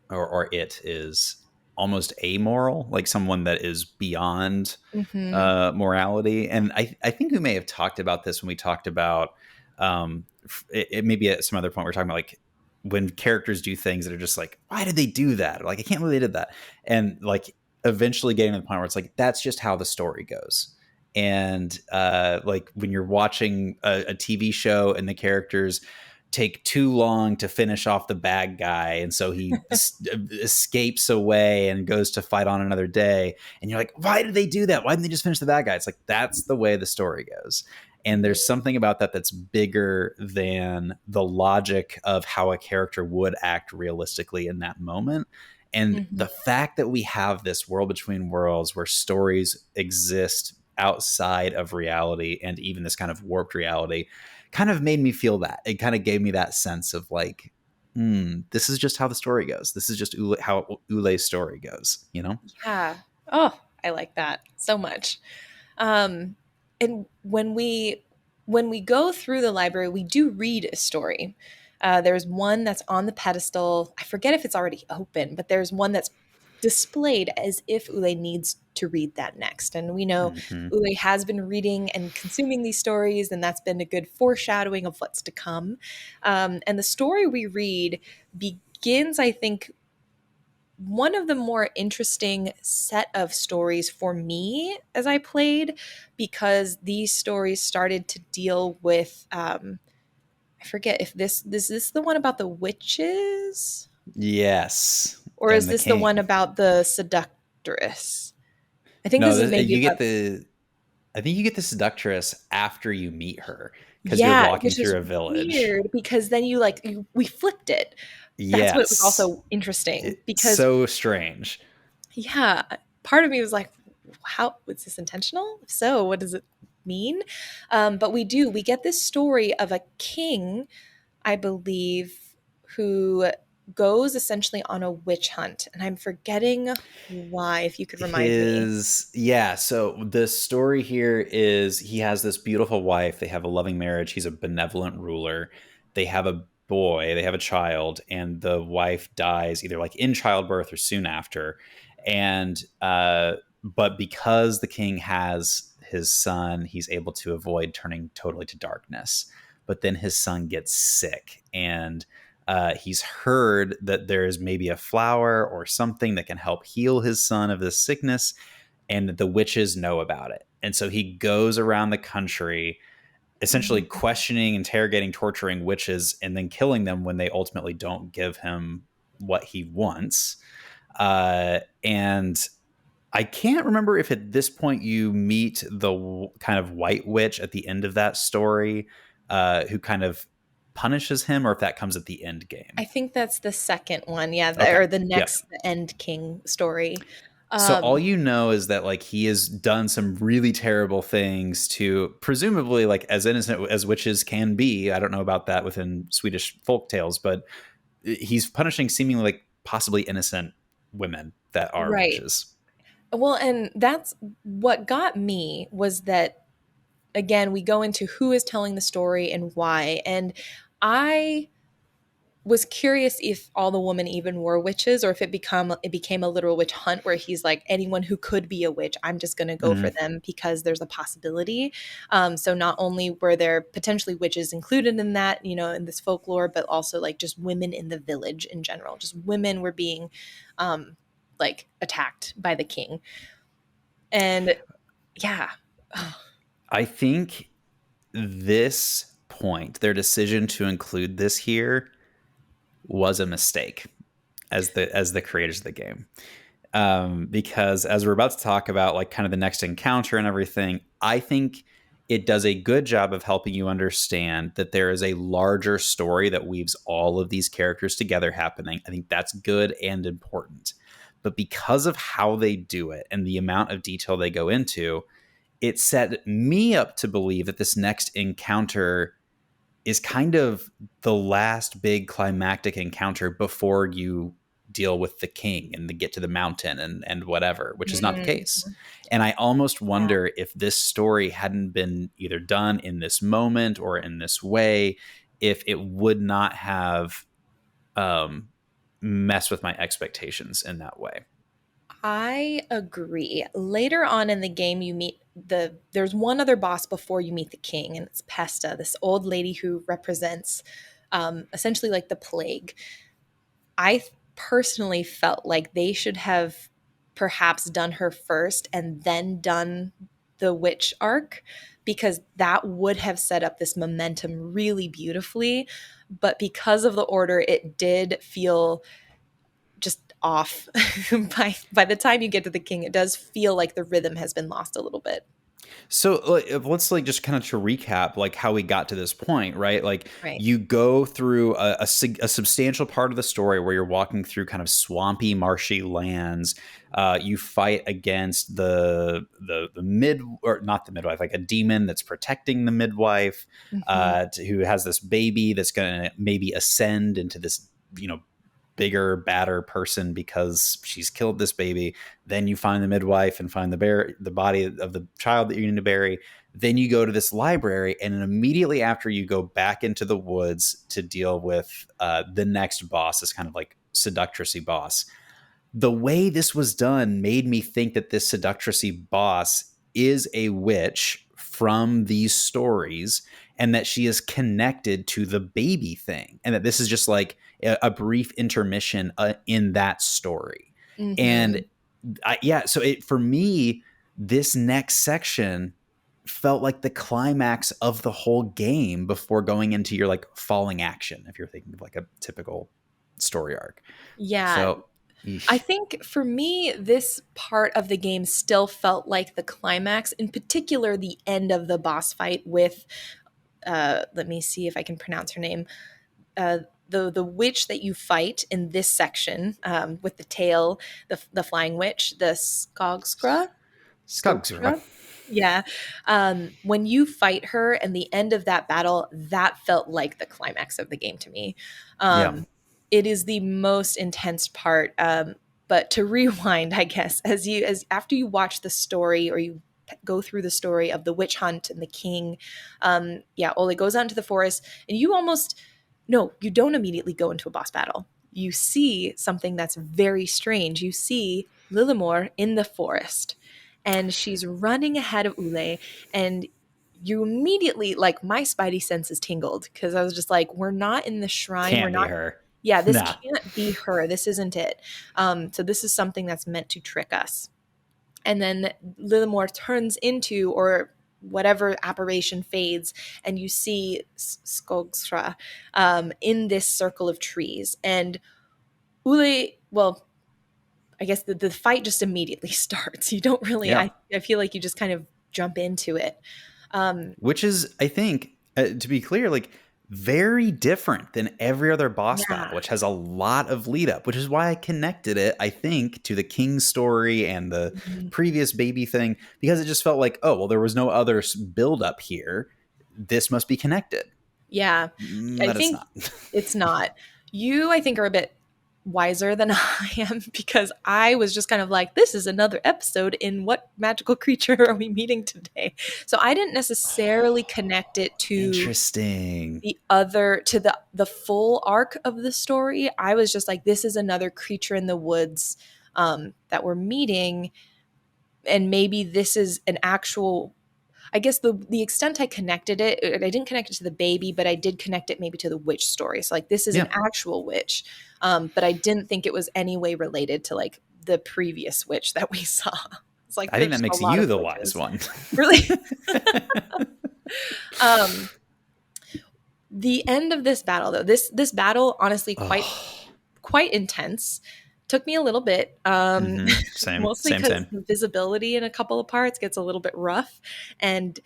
or it is, almost amoral, like someone that is beyond morality. And I think we may have talked about this when we talked about it maybe at some other point we're talking about like when characters do things that are just like, why did they do that? Like, I can't believe they did that. And like eventually getting to the point where it's like, that's just how the story goes. And like when you're watching a TV show and the characters take too long to finish off the bad guy, and so he escapes away and goes to fight on another day, and you're like, why did they do that? Why didn't they just finish the bad guy? It's like, that's the way the story goes. And there's something about that that's bigger than the logic of how a character would act realistically in that moment. And the fact that we have this world between worlds where stories exist outside of reality and even this kind of warped reality kind of made me feel that. It kind of gave me that sense of like, this is just how the story goes. This is just how Ule's story goes, Yeah. Oh, I like that so much. And when we go through the library, we do read a story. There's one that's on the pedestal. I forget if it's already open, but there's one that's displayed as if Ule needs to read that next. And we know Mm-hmm. Ule has been reading and consuming these stories, and that's been a good foreshadowing of what's to come. And the story we read begins, I think, one of the more interesting set of stories for me as I played, because these stories started to deal with I forget if this is the one about the witches, Yes, or is and the this the one king. about the seductress? I think No, this is maybe you get about, the. I think you get the seductress after you meet her because you're yeah, walking which is through a village. weird because then we flipped it. That's what was Yes, also interesting it's because, so strange. yeah, part of me was like, how was this intentional? If so, what does it mean? But we get this story of a king, I believe, who goes essentially on a witch hunt. And I'm forgetting why, if you could remind me. So the story here is he has this beautiful wife. They have a loving marriage. He's a benevolent ruler. They have a boy, they have a child, and the wife dies either like in childbirth or soon after. And but because the king has his son, he's able to avoid turning totally to darkness. But then his son gets sick, and he's heard that there's maybe a flower or something that can help heal his son of this sickness, and the witches know about it. And so he goes around the country essentially Mhm. questioning, interrogating, torturing witches, and then killing them when they ultimately don't give him what he wants. And I can't remember if at this point you meet the kind of white witch at the end of that story, who kind of punishes him, or if that comes at the end game. I think that's the second one. Yeah, Okay. or the Yeah. next, the End King story. So all Um, you know is that like he has done some really terrible things to presumably like as innocent as witches can be. I don't know about that within Swedish folk tales, but he's punishing seemingly like possibly innocent women that are right. witches. Well, and that's what got me was that, again, we go into who is telling the story and why. And I was curious if all the women even were witches, or if it became a literal witch hunt where he's like, anyone who could be a witch, I'm just going to go for Mm. them because there's a possibility. So not only were there potentially witches included in that, in this folklore, but also like just women in the village in general. Just women were being like attacked by the king. And yeah. I think this point, their decision to include this here was a mistake as the creators of the game. Because as we're about to talk about like kind of the next encounter and everything, I think it does a good job of helping you understand that there is a larger story that weaves all of these characters together happening. I think that's good and important. But because of how they do it and the amount of detail they go into, it set me up to believe that this next encounter is kind of the last big climactic encounter before you deal with the king and get to the mountain and whatever, which is not the Mm, case. And I almost yeah. wonder if this story hadn't been either done in this moment or in this way, if it would not have um, messed with my expectations in that way. I agree. Later on in the game, there's one other boss before you meet the king, and it's Pesta, this old lady who represents essentially like the plague. I personally felt like they should have perhaps done her first and then done the witch arc, because that would have set up this momentum really beautifully. But because of the order, it did feel just off. By the time you get to the king, it does feel like the rhythm has been lost a little bit. So let's like just kind of to recap like how we got to this point, right? Like Right. you go through a substantial part of the story where you're walking through kind of swampy, marshy lands. You fight against the mid or not the midwife, like a demon that's protecting the midwife, Mhm. who has this baby that's going to maybe ascend into this, you know, bigger, badder person because she's killed this baby. Then you find the midwife and find the body of the child that you need to bury. Then you go to this library, and immediately after you go back into the woods to deal with the next boss, this kind of like seductressy boss. The way this was done made me think that this seductressy boss is a witch from these stories, and that she is connected to the baby thing, and that this is just like a brief intermission in that story. Mm-hmm. And so for me, this next section felt like the climax of the whole game before going into your like falling action, if you're thinking of like a typical story arc. Yeah. So I think for me, this part of the game still felt like the climax, in particular, the end of the boss fight with, let me see if I can pronounce her name, uh, the witch that you fight in this section, with the tail, the flying witch, the Skogsra. Skogsra. Skogsra. Yeah. When you fight her and the end of that battle, that felt like the climax of the game to me. Yeah. It is the most intense part. But to rewind, I guess, as after you watch the story or you go through the story of the witch hunt and the king, yeah, Ole goes out into the forest, and you almost no, you don't immediately go into a boss battle. You see something that's very strange. You see Lillimore in the forest, and she's running ahead of Ule, and you immediately, like, my spidey senses tingled because I was just like, we're not in the shrine. We're Can't be not, her. yeah, this Nah. can't be her. This isn't it. So this is something that's meant to trick us. And then Lillimore turns into, or whatever apparition fades, and you see Skogsra in this circle of trees. And Ule, well, I guess the fight just immediately starts. You don't really, Yeah. I feel like you just kind of jump into it. Which is, I think, to be clear, like very different than every other boss Yeah. battle, which has a lot of lead up, which is why I connected it, I think, to the King story and the Mhm. previous baby thing, because it just felt like, oh, well, there was no other build up here. This must be connected. Yeah. I But it's think not. it's not. You, I think, are a bit wiser than I am, because I was just kind of like, this is another episode in what magical creature are we meeting today? So I didn't necessarily connect it to Interesting. the full arc of the story. I was just like, this is another creature in the woods that we're meeting, and maybe this is an actual, I guess the extent I connected it, I didn't connect it to the baby, but I did connect it maybe to the witch story. So like, this is an Yeah. actual witch, but I didn't think it was any way related to like the previous witch that we saw. It's like I think there's that just a makes lot you of the wise witches, one. really. um, the end of this battle, though, this battle, honestly, Oh. quite intense. Took me a little bit, Same, mostly same, because same. the visibility in a couple of parts gets a little bit rough, and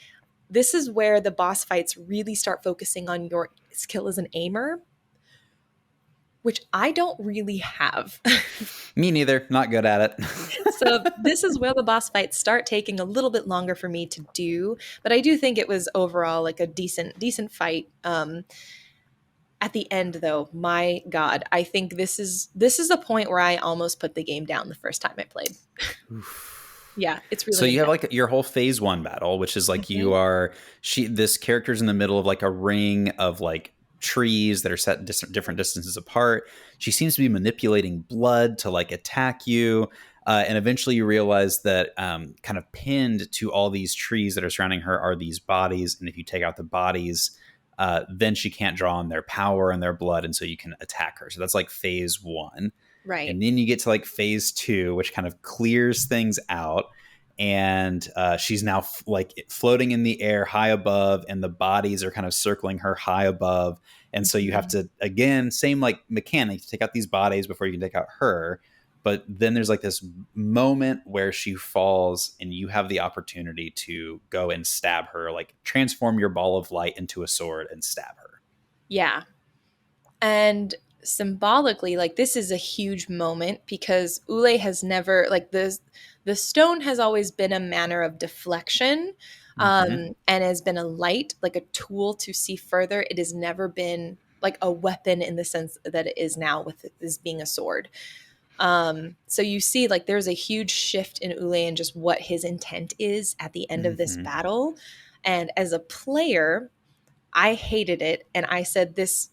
this is where the boss fights really start focusing on your skill as an aimer, which I don't really have. Me neither. Not good at it. So this is where the boss fights start taking a little bit longer for me to do, but I do think it was overall like a decent fight. At the end, though, my God, I think this is the point where I almost put the game down the first time I played. Yeah, it's So really you have intense. like your whole phase one battle, which is like Mhm. this character's in the middle of like a ring of like trees that are set different distances apart. She seems to be manipulating blood to like attack you. And eventually you realize that kind of pinned to all these trees that are surrounding her are these bodies. And if you take out the bodies, then she can't draw on their power and their blood. And so you can attack her. So that's like phase one. Right. And then you get to like phase two, which kind of clears things out. And she's now like floating in the air high above, and the bodies are kind of circling her high above. And so you have Mhm. to, again, same like mechanic, take out these bodies before you can take out her. But then there's like this moment where she falls, and you have the opportunity to go and stab her, like transform your ball of light into a sword and stab her. Yeah. And symbolically, like, this is a huge moment because Ule has never, like, the stone has always been a manner of deflection, Mm-hmm. and has been a light, like a tool to see further. It has never been like a weapon in the sense that it is now with it as being a sword. So you see, like, there's a huge shift in Ule and just what his intent is at the end of this Mm-hmm. battle. And as a player, I hated it, and I said, this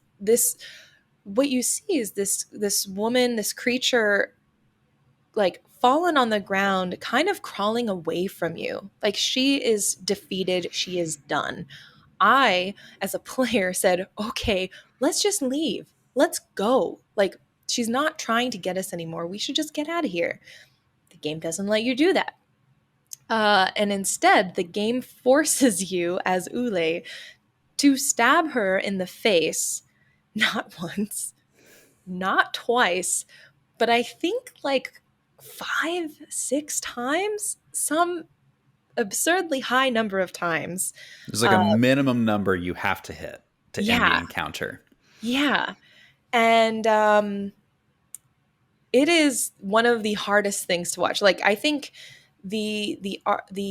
what you see is this woman, this creature, like fallen on the ground, kind of crawling away from you. Like, she is defeated, she is done. I, as a player, said, okay, let's just leave. Let's go. Like, she's not trying to get us anymore. We should just get out of here. The game doesn't let you do that. And instead, the game forces you as Ule to stab her in the face, not once, not twice, but I think like 5, 6 times, some absurdly high number of times. There's like a Uh, minimum number you have to hit to end the yeah, encounter. yeah. And it is one of the hardest things to watch. Like, I think the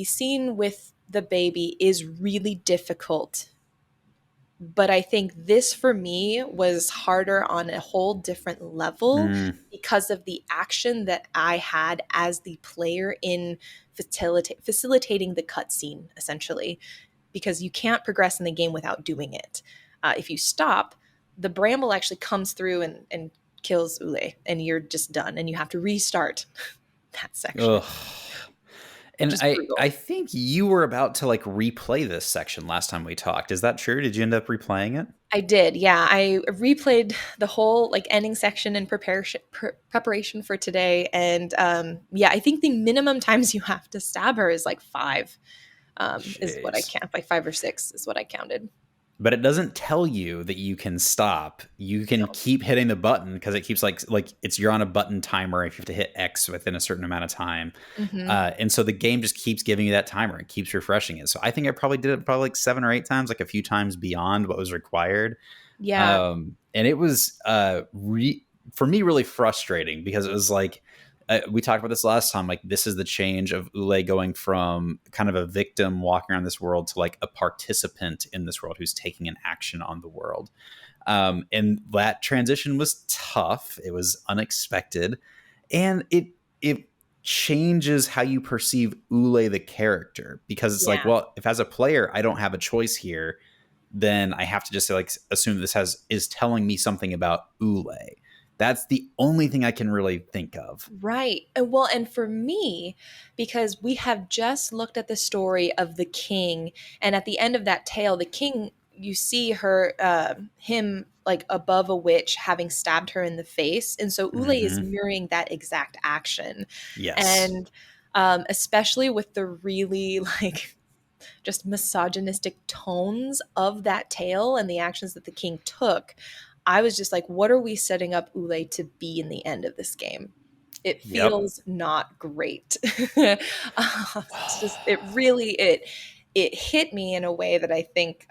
scene with the baby is really difficult, but I think this for me was harder on a whole different level Mm, because of the action that I had as the player in facilitating the cutscene, essentially, because you can't progress in the game without doing it. If you stop, the bramble actually comes through and kills Ule, and you're just done, and you have to restart that section, ugh. which And is I brutal. think you were about to like replay this section last time we talked. Is that true? Did you end up replaying it? I did, yeah. I replayed the whole like ending section in preparation for today, and yeah, I think the minimum times you have to stab her is like five. Is what I Jeez. count, like 5 or 6 is what I counted. But it doesn't tell you that you can stop. You can No. keep hitting the button because it keeps like it's you're on a button timer if you have to hit X within a certain amount of time. Hmm. And so the game just keeps giving you that timer and keeps refreshing it. So I think I probably did it probably like 7 or 8 times, like a few times beyond what was required. Yeah, And it was for me really frustrating because it was like we talked about this last time. Like, this is the change of Ule going from kind of a victim walking around this world to like a participant in this world who's taking an action on the world. And that transition was tough. It was unexpected, and it changes how you perceive Ule the character, because it's like, yeah. well, if as a player I don't have a choice here, then I have to just like assume this is telling me something about Ule. That's the only thing I can really think of. Right. Well, and for me, because we have just looked at the story of the king, and at the end of that tale, the king, you see him like above a witch having stabbed her in the face. And so Ule is Mm-hmm. mirroring that exact action. Yes. And especially with the really like just misogynistic tones of that tale and the actions that the king took, I was just like, what are we setting up Ule to be in the end of this game? It Yep. feels not great. It's just it hit me in a way that I think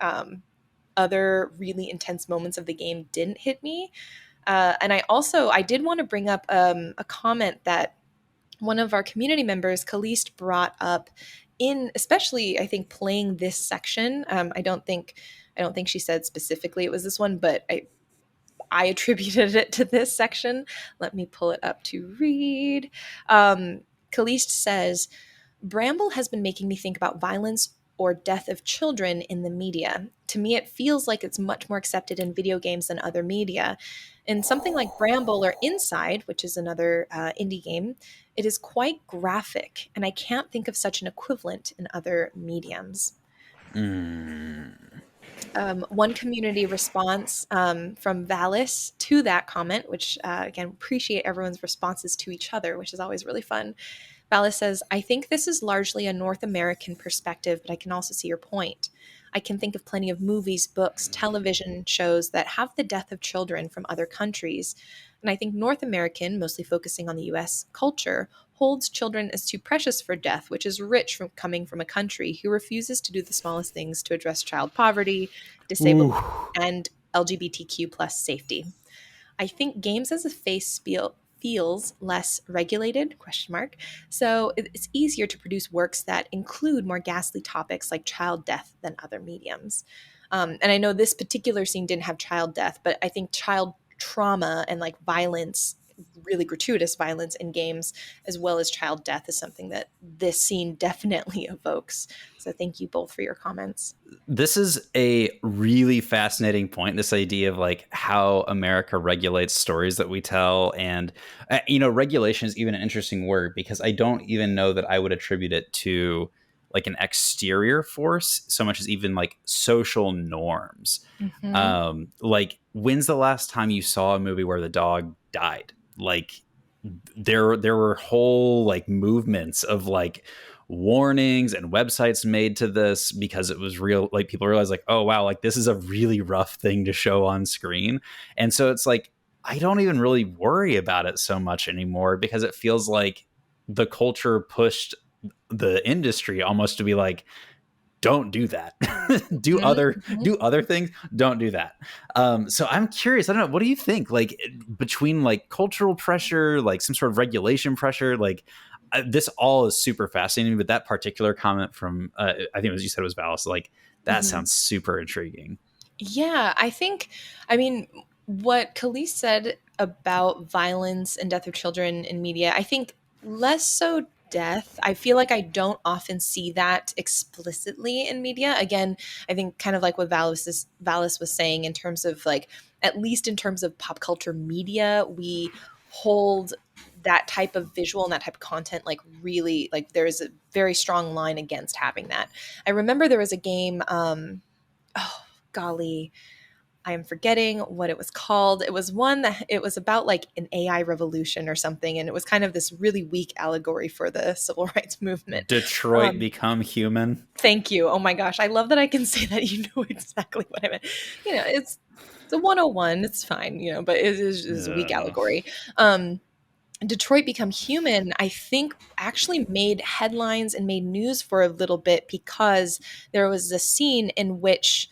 other really intense moments of the game didn't hit me. And I did want to bring up a comment that one of our community members, Kalist, brought up in, especially I think playing this section. I don't think she said specifically it was this one, but I attributed it to this section. Let me pull it up to read. Kalist says, Bramble has been making me think about violence or death of children in the media. To me, it feels like it's much more accepted in video games than other media. In something like Bramble or Inside, which is another indie game, it is quite graphic, and I can't think of such an equivalent in other mediums. Mm. One community response from Valis to that comment, which again, appreciate everyone's responses to each other, which is always really fun. Valis says, I think this is largely a North American perspective, but I can also see your point. I can think of plenty of movies, books, television shows that have the death of children from other countries. And I think North American, mostly focusing on the US culture, holds children as too precious for death, which is rich from coming from a country who refuses to do the smallest things to address child poverty, disabled, Ooh. and LGBTQ plus safety. I think games as a face feels less regulated, question mark, so it's easier to produce works that include more ghastly topics like child death than other mediums. And I know this particular scene didn't have child death, but I think child trauma and like violence, really gratuitous violence in games, as well as child death, is something that this scene definitely evokes. So thank you both for your comments. This is a really fascinating point, this idea of like how America regulates stories that we tell. And regulation is even an interesting word, because I don't even know that I would attribute it to like an exterior force so much as even like social norms. Like, when's the last time you saw a movie where the dog died? Like, there were whole like movements of like warnings and websites made to this because it was real. Like, people realize like, oh wow, like this is a really rough thing to show on screen. And so it's like, I don't even really worry about it so much anymore, because it feels like the culture pushed the industry almost to be like, don't do that. do other things. Don't do that. So I'm curious. I don't know. What do you think? Like, between like cultural pressure, like some sort of regulation pressure, like this all is super fascinating. But that particular comment from, I think it was, you said it was Valis. Like, that sounds super intriguing. Yeah, I mean, what Khalees said about violence and death of children in media, I think less so death. I feel like I don't often see that explicitly in media. Again, I think kind of like what Valis was saying, in terms of like, at least in terms of pop culture media, we hold that type of visual and that type of content like really, like there's a very strong line against having that. I remember there was a game, oh golly, I am forgetting what it was called. It was one that it was about like an AI revolution or something, and it was kind of this really weak allegory for the civil rights movement. Detroit Become Human. Thank you. Oh my gosh, I love that I can say that you know exactly what I meant. It's a 101. It's fine, but it is a weak allegory. Detroit Become Human, I think, actually made headlines and made news for a little bit, because there was a scene in which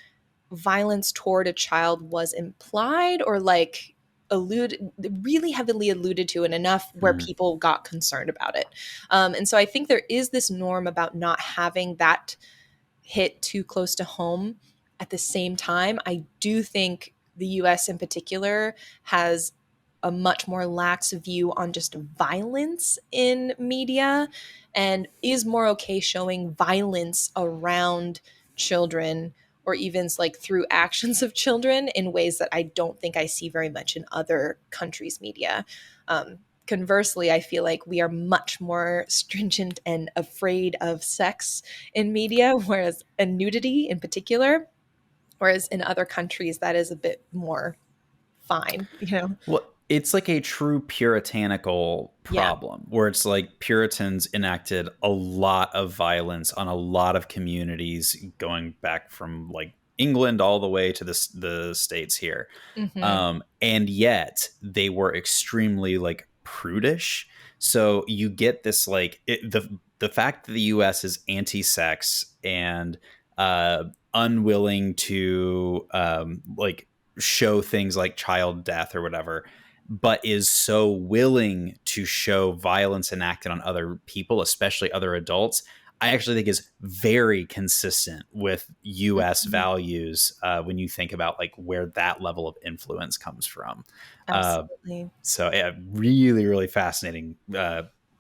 violence toward a child was implied, or like really heavily alluded to, and enough where people got concerned about it. And so I think there is this norm about not having that hit too close to home. At the same time, I do think the US in particular has a much more lax view on just violence in media, and is more okay showing violence around children, or even like through actions of children, in ways that I don't think I see very much in other countries' media. Conversely, I feel like we are much more stringent and afraid of sex in media, and nudity in particular, whereas in other countries that is a bit more fine. Well, it's like a true puritanical problem, where it's like Puritans enacted a lot of violence on a lot of communities, going back from like England all the way to the States here. And yet they were extremely like prudish. So you get this like the fact that the US is anti-sex and unwilling to like show things like child death or whatever, but is so willing to show violence enacted on other people, especially other adults, I actually think is very consistent with US values when you think about like where that level of influence comes from. Absolutely. So yeah, really, really fascinating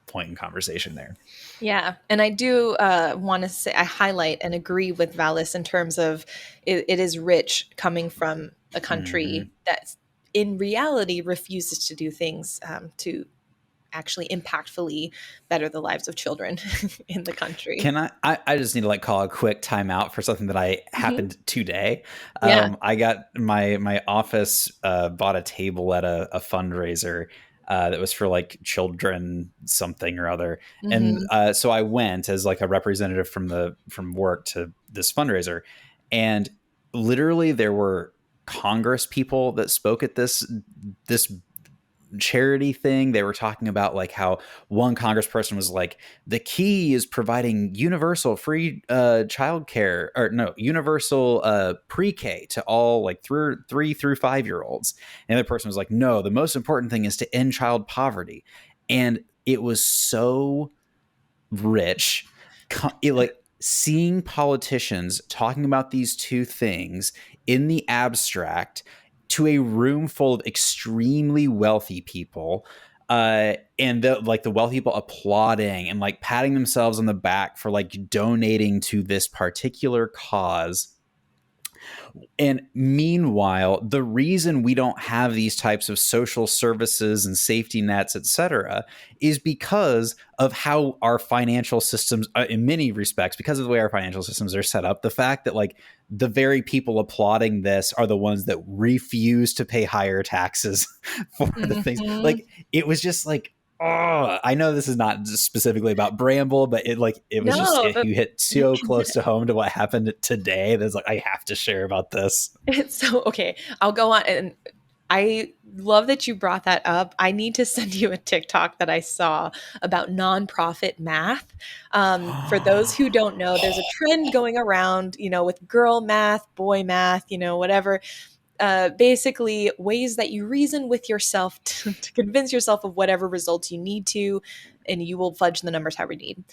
point in conversation there. Yeah. And I do want to say, I highlight and agree with Valis in terms of it is rich coming from a country that in reality refuses to do things to actually impactfully better the lives of children in the country. Can I just need to like call a quick timeout for something that I happened today. Yeah. I got my office bought a table at a fundraiser that was for like children something or other. And so I went as like a representative from work to this fundraiser, and literally there were Congress people that spoke at this charity thing. They were talking about like how one congressperson was like, the key is providing universal free childcare, or no, universal pre-K to all like 3 through 5-year-olds. And the other person was like, no, the most important thing is to end child poverty. And it was so rich, like seeing politicians talking about these two things in the abstract to a room full of extremely wealthy people, and the wealthy people applauding and like patting themselves on the back for like donating to this particular cause. And meanwhile, the reason we don't have these types of social services and safety nets, et cetera, is because of how our financial systems, in many respects, because of the way our financial systems are set up. The fact that like the very people applauding this are the ones that refuse to pay higher taxes for the things. Like, it was just like, oh, I know this is not specifically about Bramble, but it was just, you hit so close to home to what happened today. That's like, I have to share about this. It's so, okay, I'll go on. And I love that you brought that up. I need to send you a TikTok that I saw about nonprofit math. For those who don't know, there's a trend going around, with girl math, boy math, whatever. Basically ways that you reason with yourself to convince yourself of whatever results you need to, and you will fudge the numbers however you need.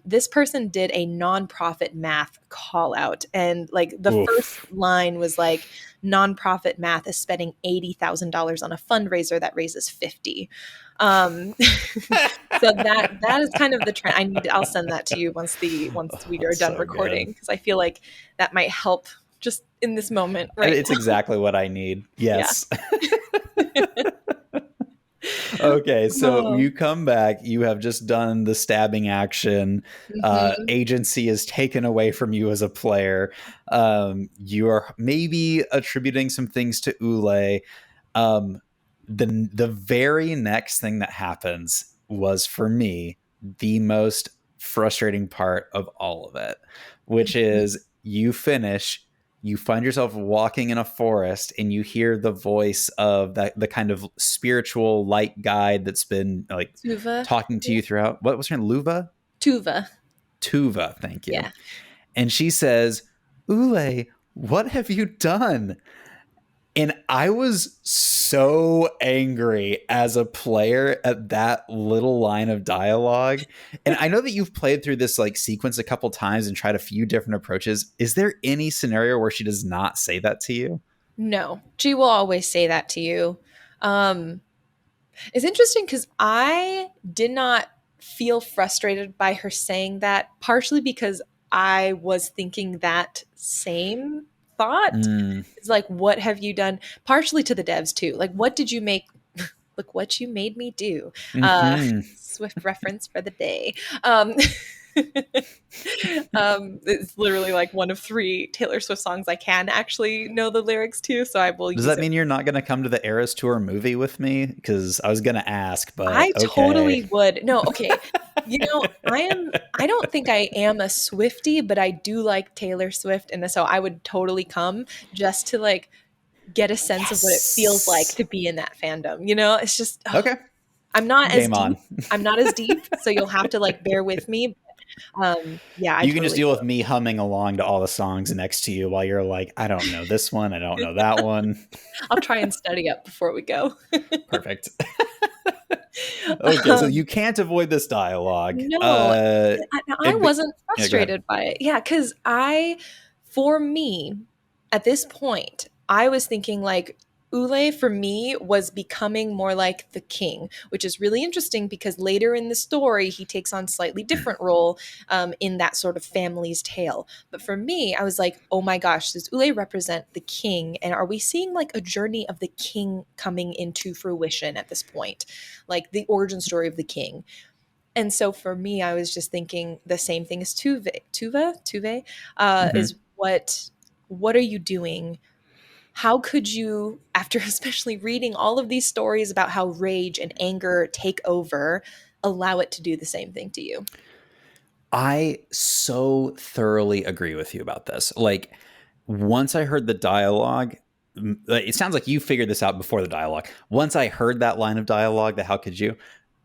This person did a nonprofit math call out, and like the first line was like, nonprofit math is spending $80,000 on a fundraiser that raises 50. So that is kind of the trend. I'll send that to you once we are done recording, because I feel like that might help just in this moment, right? It's exactly what I need. Yes. Yeah. Okay, so you come back, you have just done the stabbing action. Agency is taken away from you as a player. You are maybe attributing some things to Ule. The very next thing that happens was, for me, the most frustrating part of all of it, which is you finish, you find yourself walking in a forest, and you hear the voice of the kind of spiritual light guide that's been like Tuva. talking to you throughout. What was her name? Luva? Tuva. Thank you. Yeah. And she says, Ule, what have you done? And I was so angry as a player at that little line of dialogue. And I know that you've played through this like sequence a couple times and tried a few different approaches. Is there any scenario where she does not say that to you? No, she will always say that to you. It's interesting because I did not feel frustrated by her saying that, partially because I was thinking that same thought. It's like, what have you done? Partially to the devs too. Like, what did you make? Look what you made me do. Swift reference for the day. It's literally like one of 3 Taylor Swift songs I can actually know the lyrics to, so I will. Does that mean you're not going to come to the Eras Tour movie with me? Because I was going to ask, but I totally would. No, okay. I don't think I am a Swiftie, but I do like Taylor Swift, and so I would totally come just to like get a sense of what it feels like to be in that fandom. It's just okay. I'm not as deep. I'm not as deep, so you'll have to like bear with me. Yeah, you can just deal with me humming along to all the songs next to you while you're like, I don't know this one, I don't know that one. I'll try and study up before we go. Perfect. Okay, so you can't avoid this dialogue. No, I wasn't frustrated by it. Yeah, because for me, at this point, I was thinking like, Ule for me was becoming more like the king, which is really interesting because later in the story he takes on a slightly different role in that sort of family's tale. But for me, I was like, oh my gosh, does Ule represent the king? And are we seeing like a journey of the king coming into fruition at this point? Like the origin story of the king. And so for me, I was just thinking the same thing as Tuve, is what are you doing? How could you, after especially reading all of these stories about how rage and anger take over, allow it to do the same thing to you? I so thoroughly agree with you about this. Like, once I heard the dialogue, it sounds like you figured this out before the dialogue. Once I heard that line of dialogue, the how could you,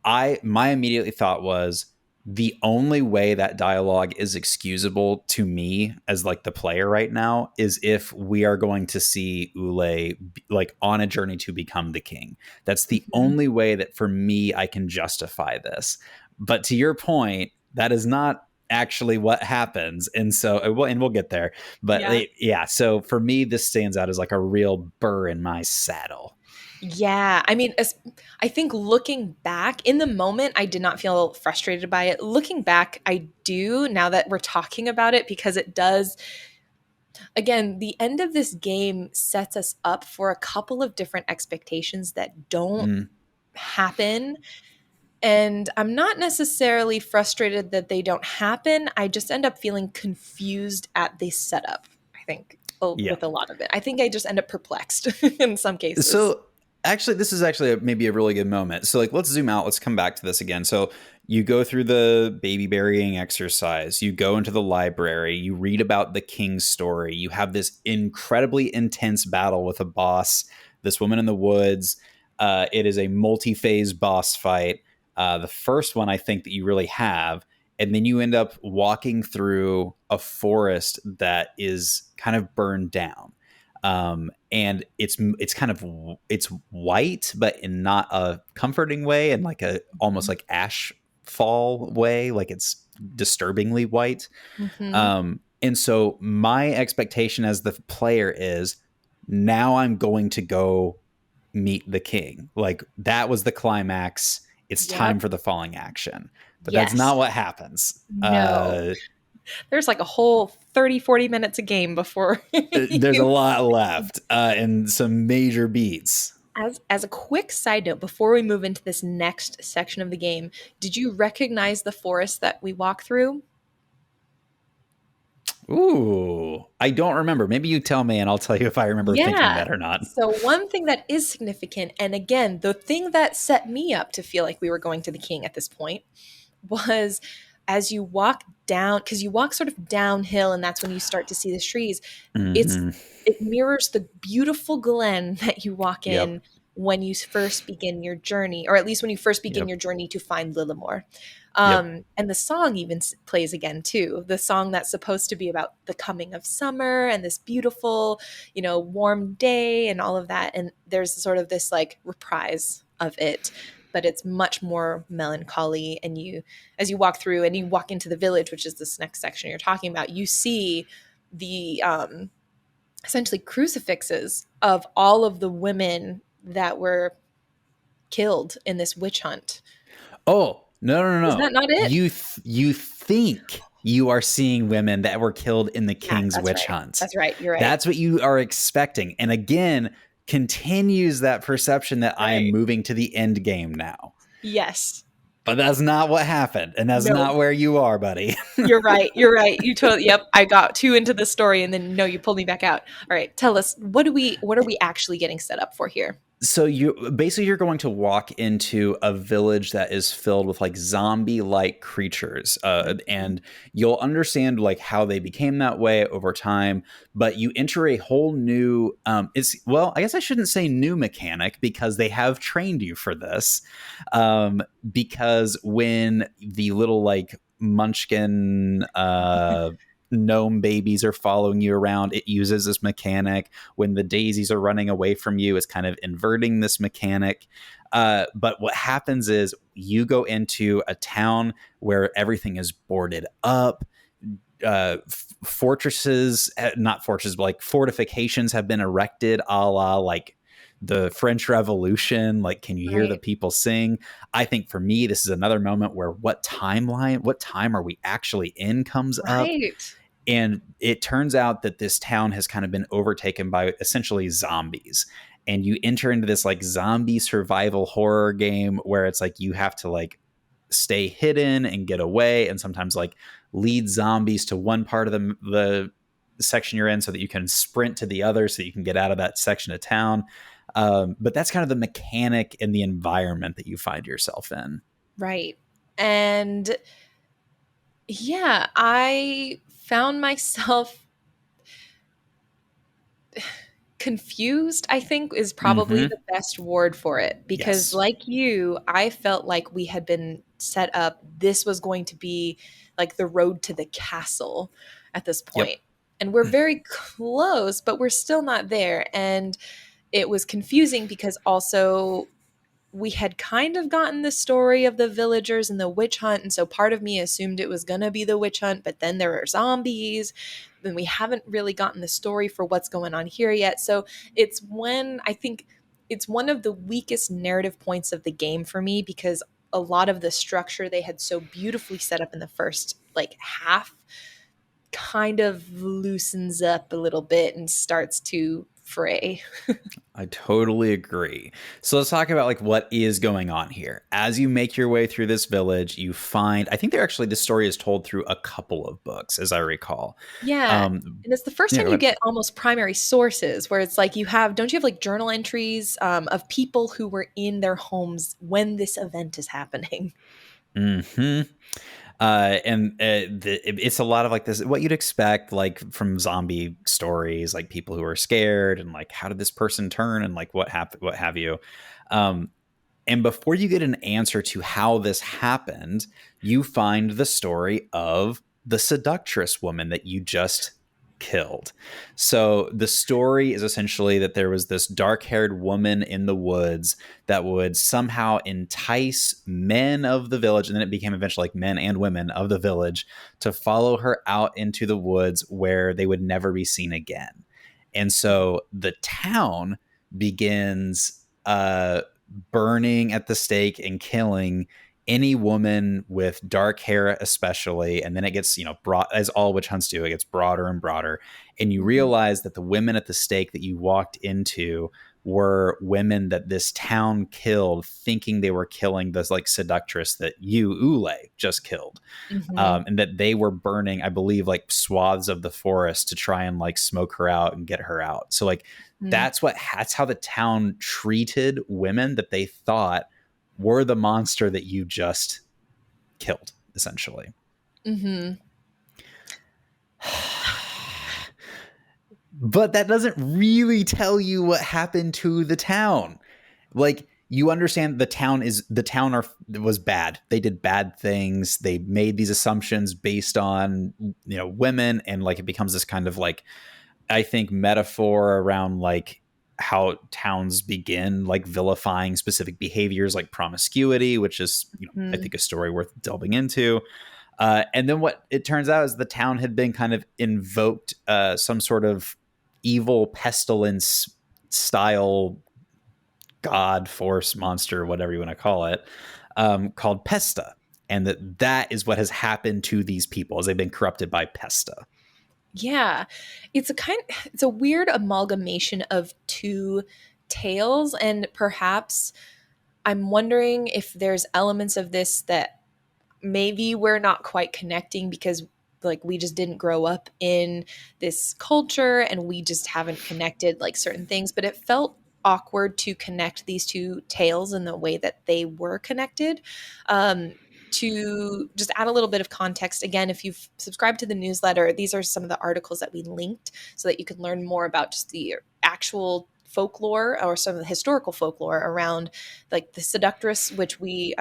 my immediate thought was, the only way that dialogue is excusable to me as like the player right now is if we are going to see Ule like on a journey to become the king. That's the only way that for me I can justify this. But to your point, that is not actually what happens. And so, and we'll get there. But Yeah. yeah, so for me, this stands out as like a real burr in my saddle. Yeah. I mean, I think looking back in the moment, I did not feel frustrated by it. Looking back, I do now that we're talking about it, because it does, again, the end of this game sets us up for a couple of different expectations that don't Mm, happen. And I'm not necessarily frustrated that they don't happen. I just end up feeling confused at the setup, I think, yeah. with a lot of it. I think I just end up perplexed in some cases. So actually, this is actually maybe a really good moment. So like, let's zoom out. Let's come back to this again. So you go through the baby burying exercise. You go into the library. You read about the king's story. You have this incredibly intense battle with a boss, this woman in the woods. It is a multi-phase boss fight. The first one I think that you really have. And then you end up walking through a forest that is kind of burned down. And it's kind of, it's white, but in not a comforting way, and like a almost like ash fall way, like it's disturbingly white. Mm-hmm. And so my expectation as the player is, now I'm going to go meet the king. Like that was the climax. It's time Yep. for the falling action, but that's Yes. not what happens. No. There's like a whole 30, 40 minutes a game before There's a you. lot left, and some major beats. As a quick side note, before we move into this next section of the game, did you recognize the forest that we walk through? Ooh, I don't remember. Maybe you tell me and I'll tell you if I remember thinking Yeah. that or not. So one thing that is significant, and again, the thing that set me up to feel like we were going to the king at this point, was as you walk down, because you walk sort of downhill, and that's when you start to see the trees. It's Hmm. it mirrors the beautiful glen that you walk Yep. in when you first begin your journey, or at least when you first begin Yep. your journey to find Lillimore. Yep. And the song even plays again too. The song that's supposed to be about the coming of summer and this beautiful, warm day and all of that. And there's sort of this like reprise of it, but it's much more melancholy. And as you walk through and you walk into the village, which is this next section you're talking about, you see the essentially crucifixes of all of the women that were killed in this witch hunt. Oh, no, no, no, Is no. that not it? You think you are seeing women that were killed in the Yeah, king's that's witch right. hunt. That's right. You're right. That's what you are expecting. And again, continues that perception that I am Right. moving to the end game now. Yes. But that's not what happened. And that's No, not where you are, buddy. you're right. You're right. You totally. Yep. I got too into the story, and then no, you pulled me back out. All right. Tell us, what are we actually getting set up for here? So you're going to walk into a village that is filled with like zombie like creatures, and you'll understand like how they became that way over time. But you enter a whole new, it's, well, I guess I shouldn't say new mechanic, because they have trained you for this. Because when the little like munchkin gnome babies are following you around, it uses this mechanic. When the daisies are running away from you, it's kind of inverting this mechanic. But what happens is you go into a town where everything is boarded up. Fortresses, not fortresses, but like fortifications have been erected, a la like the French Revolution. Like, can you hear the Right. people sing? I think for me, this is another moment where what time are we actually in comes up. Right. And it turns out that this town has kind of been overtaken by essentially zombies. And you enter into this like zombie survival horror game where it's like you have to like stay hidden and get away, and sometimes like lead zombies to one part of the section you're in so that you can sprint to the other so that you can get out of that section of town. But that's kind of the mechanic and the environment that you find yourself in. Right. And yeah, I found myself confused, I think, is probably Mm-hmm. the best word for it, because Yes. like you, I felt like we had been set up, this was going to be like the road to the castle at this Yep. point. And we're very close, but we're still not there. And it was confusing because also we had kind of gotten the story of the villagers and the witch hunt. And so part of me assumed it was going to be the witch hunt, but then there are zombies. Then we haven't really gotten the story for what's going on here yet. So it's when I think it's one of the weakest narrative points of the game for me, because a lot of the structure they had so beautifully set up in the first like half kind of loosens up a little bit and starts to fray. I totally agree. So let's talk about like what is going on here. As you make your way through this village, you find, I think they're actually, this story is told through a couple of books, as I recall. Yeah. And it's the first Yeah, time go you ahead. get almost primary sources where it's like don't you have like journal entries of people who were in their homes when this event is happening? Hmm. It's a lot of like this, what you'd expect, like from zombie stories, like people who are scared and like, how did this person turn and like what happened, what have you. Um, and before you get an answer to how this happened, you find the story of the seductress woman that you just killed. So the story is essentially that there was this dark-haired woman in the woods that would somehow entice men of the village, and then it became eventually like men and women of the village, to follow her out into the woods where they would never be seen again. And so the town begins burning at the stake and killing any woman with dark hair, especially. And then it gets, broad, as all witch hunts do, it gets broader and broader. And you Mhm. realize that the women at the stake that you walked into were women that this town killed, thinking they were killing this like seductress that you, Ule, just killed. Mhm. And that they were burning, I believe, like swaths of the forest to try and like smoke her out and get her out. So like Mhm. that's how the town treated women that they thought were the monster that you just killed, essentially. Mhm. But that doesn't really tell you what happened to the town. Like, you understand the town was bad. They did bad things. They made these assumptions based on, women, and like it becomes this kind of like, I think, metaphor around like how towns begin like vilifying specific behaviors like promiscuity, which is, I Mhm. think, a story worth delving into. And then what it turns out is the town had been kind of invoked some sort of evil pestilence style god, force, monster, whatever you want to call it, called Pesta. And that is what has happened to these people as they've been corrupted by Pesta. Yeah. It's a weird amalgamation of two tales, and perhaps I'm wondering if there's elements of this that maybe we're not quite connecting because like we just didn't grow up in this culture and we just haven't connected like certain things, but it felt awkward to connect these two tales in the way that they were connected. To just add a little bit of context, again, if you've subscribed to the newsletter, these are some of the articles that we linked so that you can learn more about just the actual folklore or some of the historical folklore around like the seductress, which we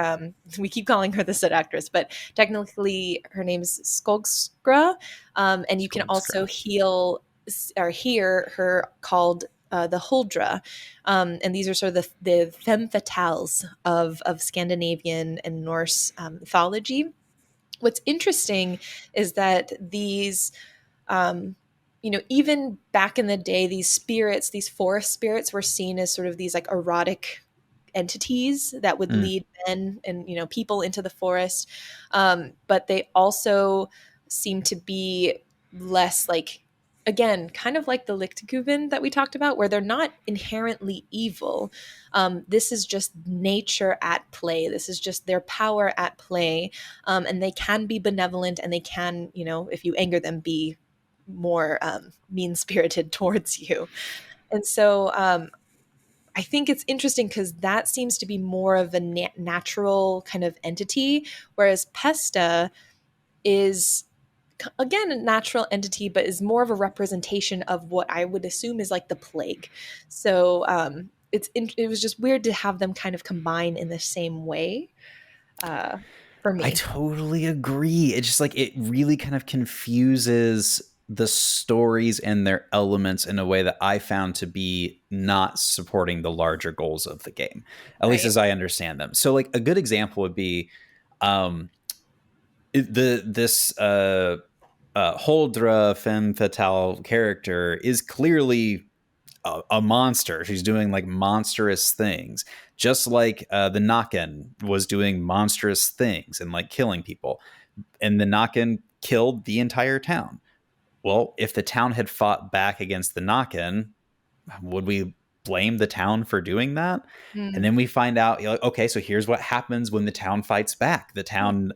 keep calling her the seductress, but technically her name's Skogskra, and you can also Skullscra. hear her called the Huldra, and these are sort of the femme fatales of Scandinavian and Norse mythology. What's interesting is that these um, even back in the day, these spirits, these forest spirits, were seen as sort of these like erotic entities that would Mm. lead men and people into the forest. But they also seem to be less like, again, kind of like the Lichtguben that we talked about, where they're not inherently evil. This is just nature at play. This is just their power at play, and they can be benevolent, and they can, if you anger them, be more mean spirited towards you. And so I think it's interesting because that seems to be more of a natural kind of entity, whereas Pesta is, again, a natural entity, but is more of a representation of what I would assume is like the plague. So it was just weird to have them kind of combine in the same way uh, for I me. totally agree. It's just like it really kind of confuses the stories and their elements in a way that I found to be not supporting the larger goals of the game, at least as I understand them. So like a good example would be this Holdra femme fatale character is clearly a monster. She's doing like monstrous things, just like the Naken was doing monstrous things and like killing people. And the Naken killed the entire town. Well, if the town had fought back against the Naken, would we blame the town for doing that? And then we find out, you know, okay, so here's what happens when the town fights back. The town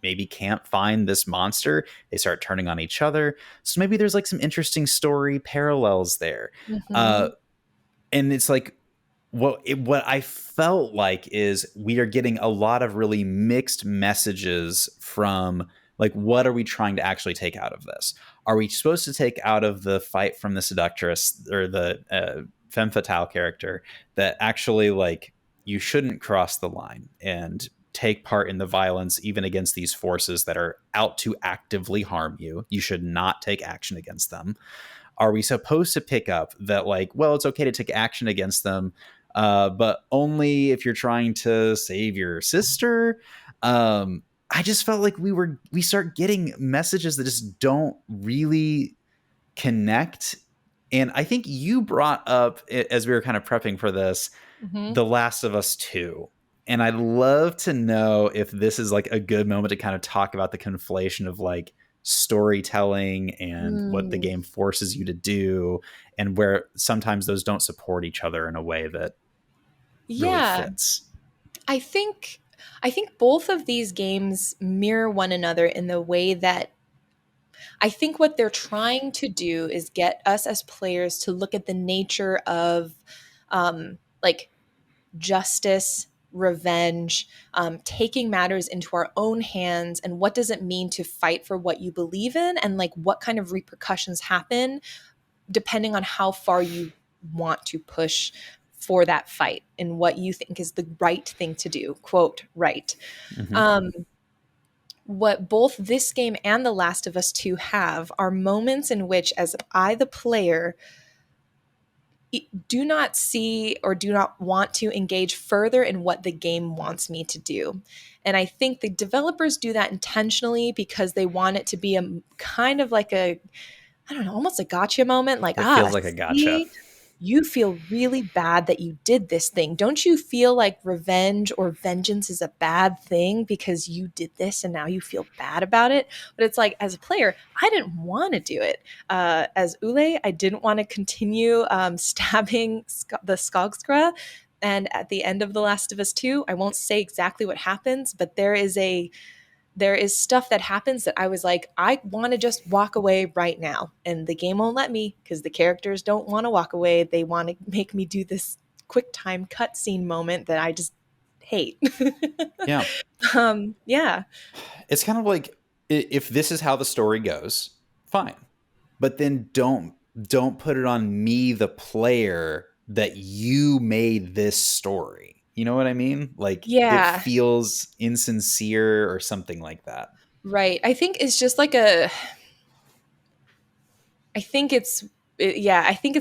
maybe can't find this monster. They start turning on each other. So maybe there's like some interesting story parallels there. And it's like, what I felt like is we are getting a lot of really mixed messages from like, what are we trying to actually take out of this? Are we supposed to take out of the fight from the seductress or the femme fatale character that actually like you shouldn't cross the line and take part in the violence even against these forces that are out to actively harm you? You should not take action against them. Are we supposed to pick up that like, well, it's okay to take action against them, but only if you're trying to save your sister? I just felt like we start getting messages that just don't really connect. And I think you brought up, as we were kind of prepping for this, The Last of Us 2. And I'd love to know if this is like a good moment to kind of talk about the conflation of like storytelling and what the game forces you to do, and where sometimes those don't support each other in a way that really fits. I think both of these games mirror one another in the way that I think what they're trying to do is get us as players to look at the nature of like justice, revenge, taking matters into our own hands, and what does it mean to fight for what you believe in, and like what kind of repercussions happen depending on how far you want to push for that fight and what you think is the right thing to do, quote, right. What both this game and The Last of Us 2 have are moments in which, as I, the player, do not see or do not want to engage further in what the game wants me to do. And I think the developers do that intentionally because they want it to be a kind of like a, I don't know, almost a gotcha moment. Like, It feels like a gotcha. see, you feel really bad that you did this thing. Don't you feel like revenge or vengeance is a bad thing because you did this and now you feel bad about it? But it's like, as a player, I didn't want to do it. As Ule, I didn't want to continue stabbing the Skogskra. And at the end of The Last of Us 2, I won't say exactly what happens, but there is stuff that happens that I was like, I want to just walk away right now. And the game won't let me because the characters don't want to walk away. They want to make me do this quick time cutscene moment that I just hate. Yeah. Yeah. It's kind of like, if this is how the story goes, fine. But then don't put it on me, the player, that you made this story. You know what I mean? Like, it Yeah. feels insincere or something like that. Right. I think it's just like I think it's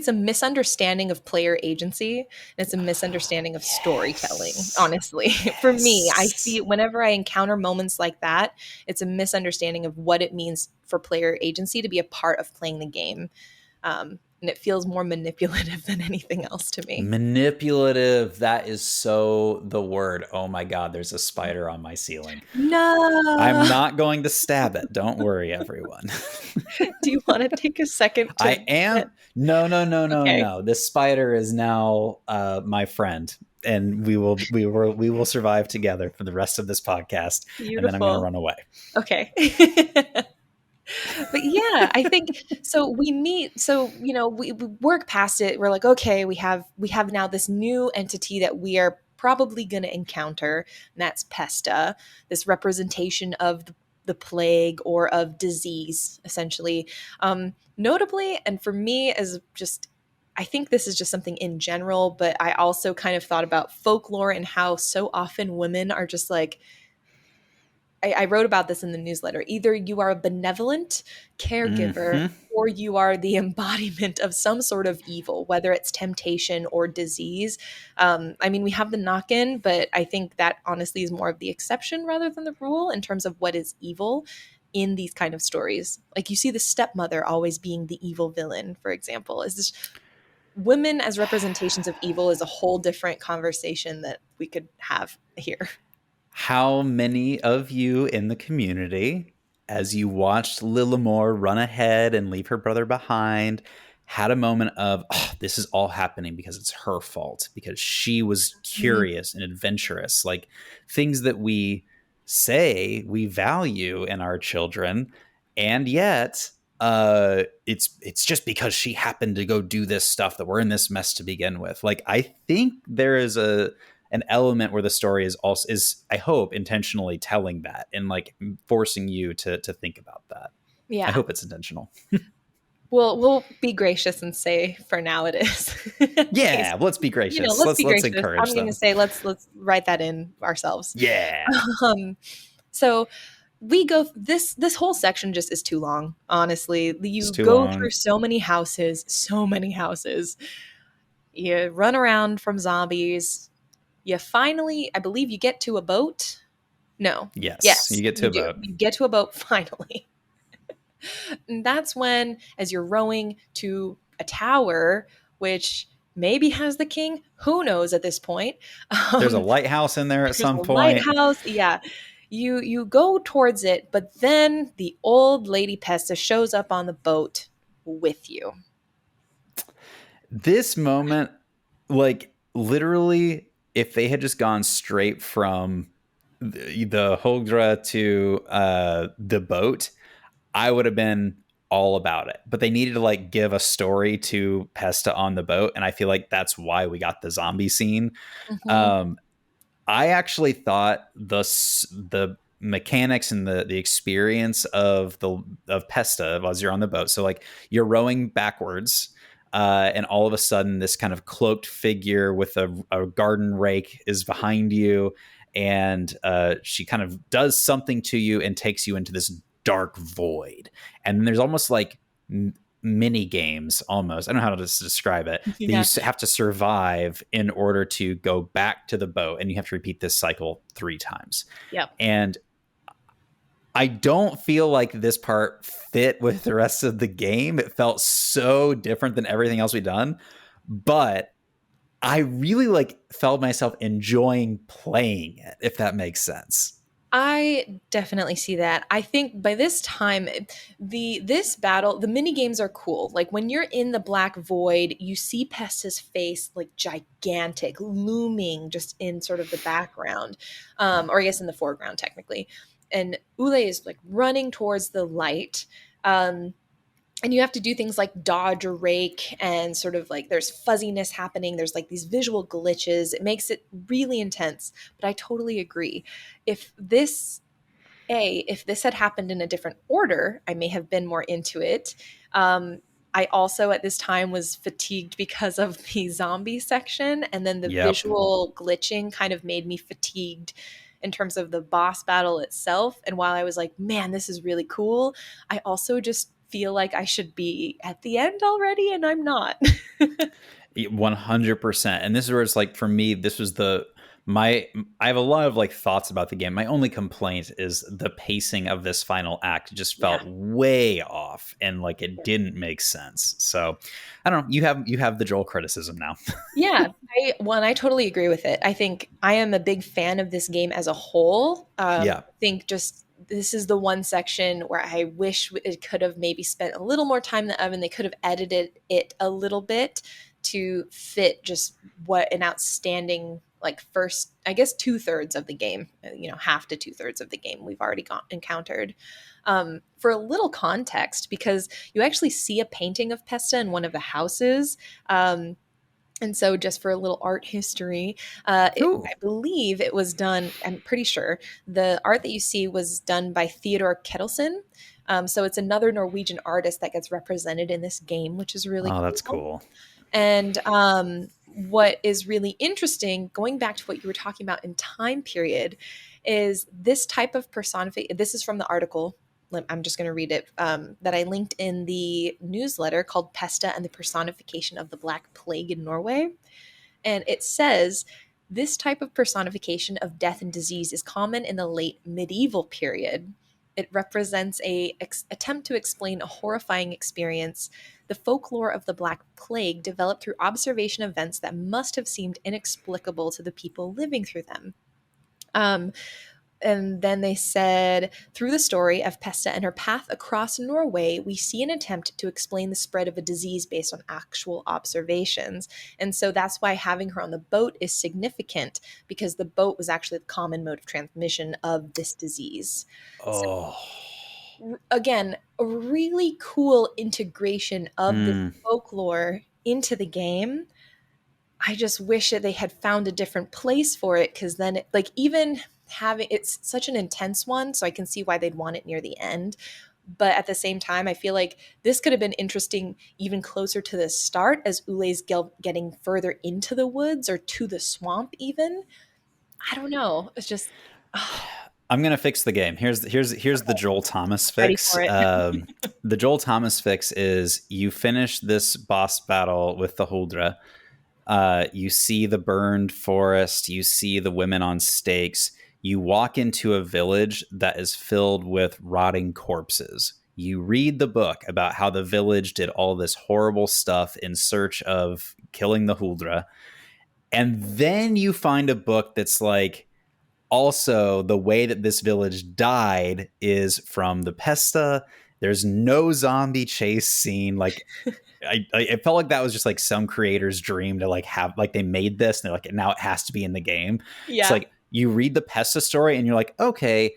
a misunderstanding of player agency, and it's a misunderstanding of storytelling, honestly. For me, I see it whenever I encounter moments like that, it's a misunderstanding of what it means for player agency to be a part of playing the game. And it feels more manipulative than anything else to me. Manipulative. That is so the word. Oh my God, there's a spider on my ceiling. No. I'm not going to stab it. Don't worry, everyone. Do you want to take a second to I am. No. This spider is now my friend, and we will survive together for the rest of this podcast. Beautiful. And then I'm going to run away. Okay. But yeah, I think so. We meet, so we work past it. We're like, okay, we have now this new entity that we are probably going to encounter, and that's Pesta, this representation of the plague or of disease, essentially. Notably, and for me, as just, I think this is just something in general, but I also kind of thought about folklore and how so often women are just like, I wrote about this in the newsletter. Either you are a benevolent caregiver Mm-hmm. or you are the embodiment of some sort of evil, whether it's temptation or disease. I mean, we have the knock-in, but I think that honestly is more of the exception rather than the rule in terms of what is evil in these kind of stories. Like you see the stepmother always being the evil villain, for example. Is this women as representations of evil is a whole different conversation that we could have here. How many of you in the community, as you watched Lillimore run ahead and leave her brother behind, had a moment of, oh, this is all happening because it's her fault, because she was Mhm. curious and adventurous, like things that we say we value in our children, and yet it's just because she happened to go do this stuff that we're in this mess to begin with. Like, I think there is an element where the story is also, is, I hope, intentionally telling that and like forcing you to think about that. I Yeah. hope it's intentional. We'll be gracious and say for now it is. Okay, Yeah, let's be gracious. let's be Let's gracious. encourage I'm going to them. say let's write that in ourselves. Yeah, Um, so we go this whole section just is too long, honestly. it's You too go through long. so many houses, so many houses. You run around from zombies. You finally, I believe you get to a boat. No. Yes, you Yes, get to you a do. boat. You get to a boat finally. And that's when, as you're rowing to a tower, which maybe has the king, who knows at this point. There's a Um, lighthouse in there at there's some a point. lighthouse. Yeah. You go towards it, but then the old lady Pesta shows up on the boat with you. This moment, like literally, if they had just gone straight from the Hogra to the boat, I would have been all about it. But they needed to like give a story to Pesta on the boat, and I feel like that's why we got the zombie scene. Mhm. Um, I actually thought the mechanics and the experience of Pesta as you're on the boat. So like you're rowing backwards, and all of a sudden this kind of cloaked figure with a garden rake is behind you, and she kind of does something to you and takes you into this dark void. And then there's almost like mini games almost. I don't know how to describe it. That you Yeah. have to survive in order to go back to the boat, and you have to repeat this cycle 3 times. Yep. And I don't feel like this part fit with the rest of the game. It felt so different than everything else we've done, but I really like felt myself enjoying playing it, if that makes sense. I definitely see that. I think by this time, this battle, the mini games are cool. Like when you're in the black void, you see Pesta's face like gigantic, looming just in sort of the background, or I guess in the foreground technically. And Ule is like running towards the light. And you have to do things like dodge or rake, and sort of like there's fuzziness happening, there's like these visual glitches, it makes it really intense. But I totally agree, if this if this had happened in a different order, I may have been more into it. I also at this time was fatigued because of the zombie section, and then the Yep. visual glitching kind of made me fatigued in terms of the boss battle itself. And while I was like, man, this is really cool, I also just feel like I should be at the end already, and I'm not. 100%. And this is where it's like, for me, this was my I have a lot of like thoughts about the game. My only complaint is the pacing of this final act just Yeah. felt way off, and like it didn't make sense. So I don't know. You have the Joel criticism now. Yeah, I totally agree with it. I think I am a big fan of this game as a whole. Yeah. I think just this is the one section where I wish it could have maybe spent a little more time in the oven. They could have edited it a little bit to fit just what an outstanding, like, first, I guess, 2/3 of the game, half to 2/3 of the game we've already encountered. For a little context, because you actually see a painting of Pesta in one of the houses. And so, just for a little art history, Ooh. I believe it was done, I'm pretty sure, the art that you see was done by Theodore Ketelsen. So, it's another Norwegian artist that gets represented in this game, which is really Oh, that's cool. cool. And what is really interesting, going back to what you were talking about in time period, is this type of personification. This is from the article. I'm just going to read it, that I linked in the newsletter called Pesta and the Personification of the Black Plague in Norway. And it says this type of personification of death and disease is common in the late medieval period. It represents a attempt to explain a horrifying experience. The folklore of the Black Plague developed through observation of events that must have seemed inexplicable to the people living through them. And then they said, through the story of Pesta and her path across Norway, we see an attempt to explain the spread of a disease based on actual observations. And so that's why having her on the boat is significant, because the boat was actually the common mode of transmission of this disease. Oh. So, again, a really cool integration of this folklore into the game. I just wish that they had found a different place for it, because then even having, it's such an intense one, so I can see why they'd want it near the end. But at the same time, I feel like this could have been interesting even closer to the start, as Ule's getting further into the woods or to the swamp even. I don't know. It's just... I'm gonna fix the game. Here's the Joel Thomas Ready fix. for it. The Joel Thomas fix is you finish this boss battle with the Huldra. You see the burned forest. You see the women on stakes. You walk into a village that is filled with rotting corpses. You read the book about how the village did all this horrible stuff in search of killing the Huldra. And then you find a book that's like, also, the way that this village died is from the Pesta. There's no zombie chase scene. Like, I felt like that was just like some creator's dream to like have, like, they made this and they're like, now it has to be in the game. Yeah. It's like you read the Pesta story and you're like, okay,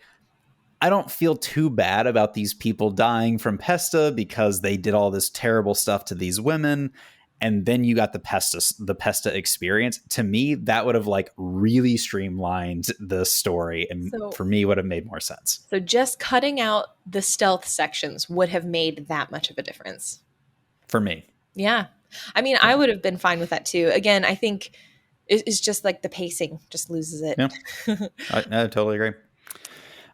I don't feel too bad about these people dying from Pesta because they did all this terrible stuff to these women. And then you got the Pesta experience. To me, that would have like really streamlined the story, and for me would have made more sense. So just cutting out the stealth sections would have made that much of a difference. For me. Yeah. I mean, I would have been fine with that too. Again, I think it's just like the pacing just loses it. Yeah. I totally agree.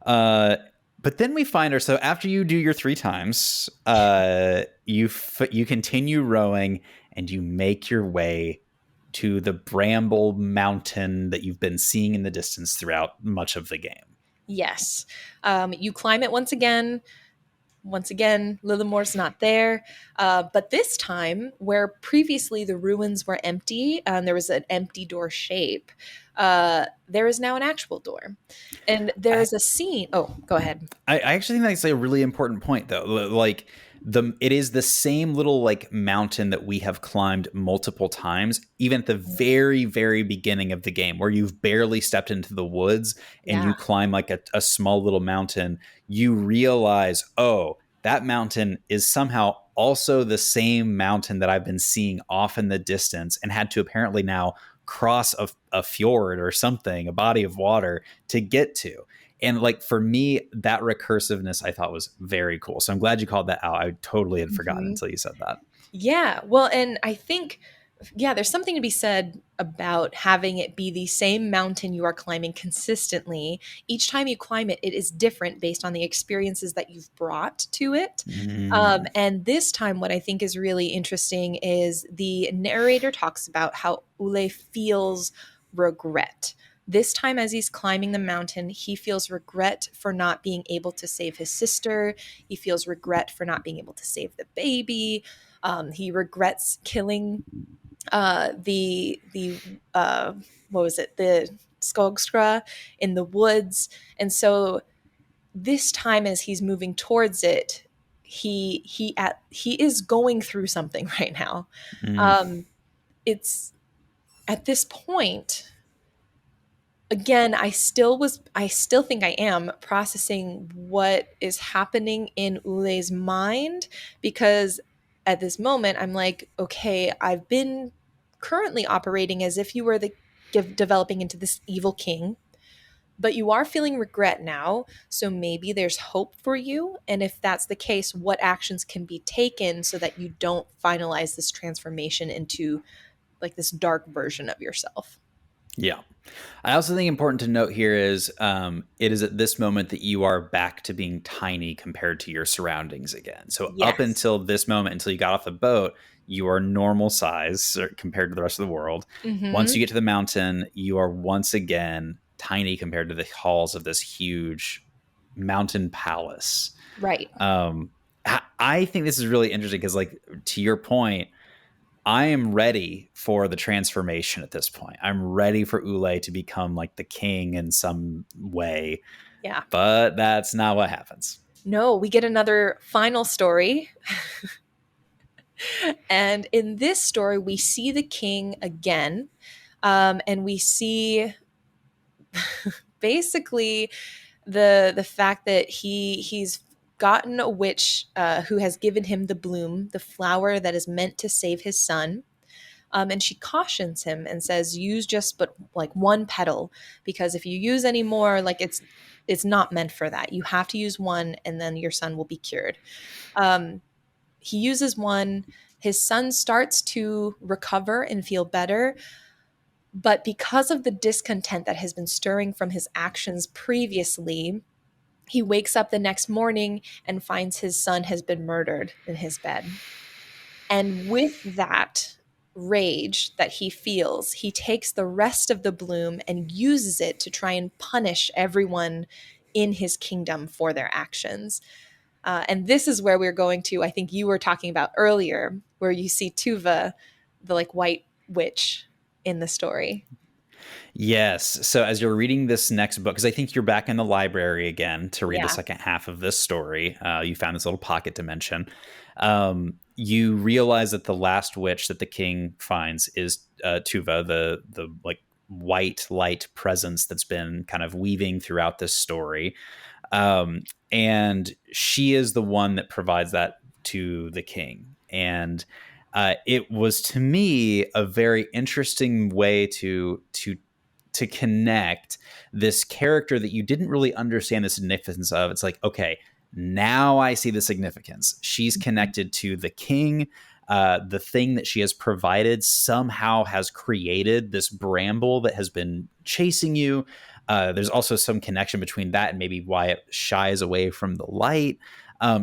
But then we find ourselves, after you do your 3 times, you continue rowing and you make your way to the Bramble Mountain that you've been seeing in the distance throughout much of the game. Yes. You climb it once again. Once again, Lillemore's not there. But this time, where previously the ruins were empty and there was an empty door shape, there is now an actual door. And there is a scene. Oh, go ahead. I actually think that's a really important point, though. Like, it is the same little like mountain that we have climbed multiple times, even at the very, very beginning of the game, where you've barely stepped into the woods and you climb like a small little mountain. You realize, oh, that mountain is somehow also the same mountain that I've been seeing off in the distance and had to apparently now cross a fjord or something, a body of water, to get to. And like, for me, that recursiveness I thought was very cool. So I'm glad you called that out. I totally had forgotten until you said that. Yeah. Well, and I think, there's something to be said about having it be the same mountain you are climbing consistently. Each time you climb it, it is different based on the experiences that you've brought to it. And this time, what I think is really interesting is the narrator talks about how Ule feels regret. This time, as he's climbing the mountain, he feels regret for not being able to save his sister. He feels regret for not being able to save the baby. He regrets killing the what was it, the Skogskra in the woods. And so this time, as he's moving towards it, he is going through something right now. It's at this point, again, I still think I am processing what is happening in Ule's mind, because at this moment I'm like, okay, I've been currently operating as if you were developing into this evil king, but you are feeling regret now, so maybe there's hope for you. And if that's the case, what actions can be taken so that you don't finalize this transformation into like this dark version of yourself? Yeah. I also think important to note here is it is at this moment that you are back to being tiny compared to your surroundings again. So up Yes. until this moment, until you got off the boat, you are normal size compared to the rest of the world. Once Mm-hmm. you get to the mountain, you are once again tiny compared to the halls of this huge mountain palace. Right. Um, I think this is really interesting because, like, to your point, I am ready for the transformation at this point. I'm ready for Ule to become like the king in some way, Yeah. but that's not what happens. No, we get another final story. And in this story, we see the king again. And we see basically the fact that he's gotten a witch who has given him the bloom, the flower that is meant to save his son. And she cautions him and says, use just but like one petal, because if you use any more, like it's not meant for that. You have to use one, and then your son will be cured. Um, he uses one. His son starts to recover and feel better, but because of the discontent that has been stirring from his actions previously, he wakes up the next morning and finds his son has been murdered in his bed. And with that rage that he feels, he takes the rest of the bloom and uses it to try and punish everyone in his kingdom for their actions. And this is where we're going to, I think you were talking about earlier, where you see Tuva, the like white witch in the story. Yes. So as you're reading this next book, because I think you're back in the library again to read the Yeah. second half of this story, you found this little pocket dimension. You realize that the last witch that the king finds is Tuva, the like white light presence that's been kind of weaving throughout this story. Um, and she is the one that provides that to the king. And it was to me a very interesting way to connect this character that you didn't really understand the significance of. It's like, okay, now I see the significance. She's Mhm. connected to the king. The thing that she has provided somehow has created this bramble that has been chasing you. There's also some connection between that and maybe why it shies away from the light.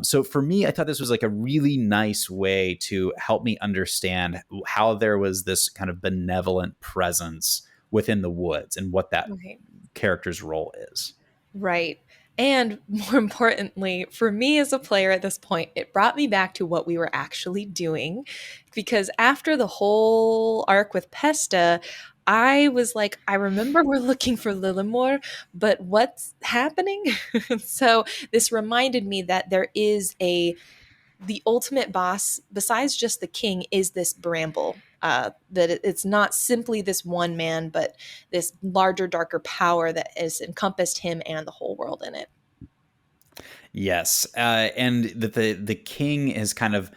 So for me, I thought this was like a really nice way to help me understand how there was this kind of benevolent presence within the woods and what that Okay. character's role is. Right. And more importantly, for me as a player at this point, it brought me back to what we were actually doing. Because after the whole arc with Pesta, I was like, I remember we're looking for Lillimore, but what's happening? So this reminded me that there is the ultimate boss, besides just the king, is this Bramble. That it's not simply this one man, but this larger, darker power that has encompassed him and the whole world in it. Yes, and that the king has kind of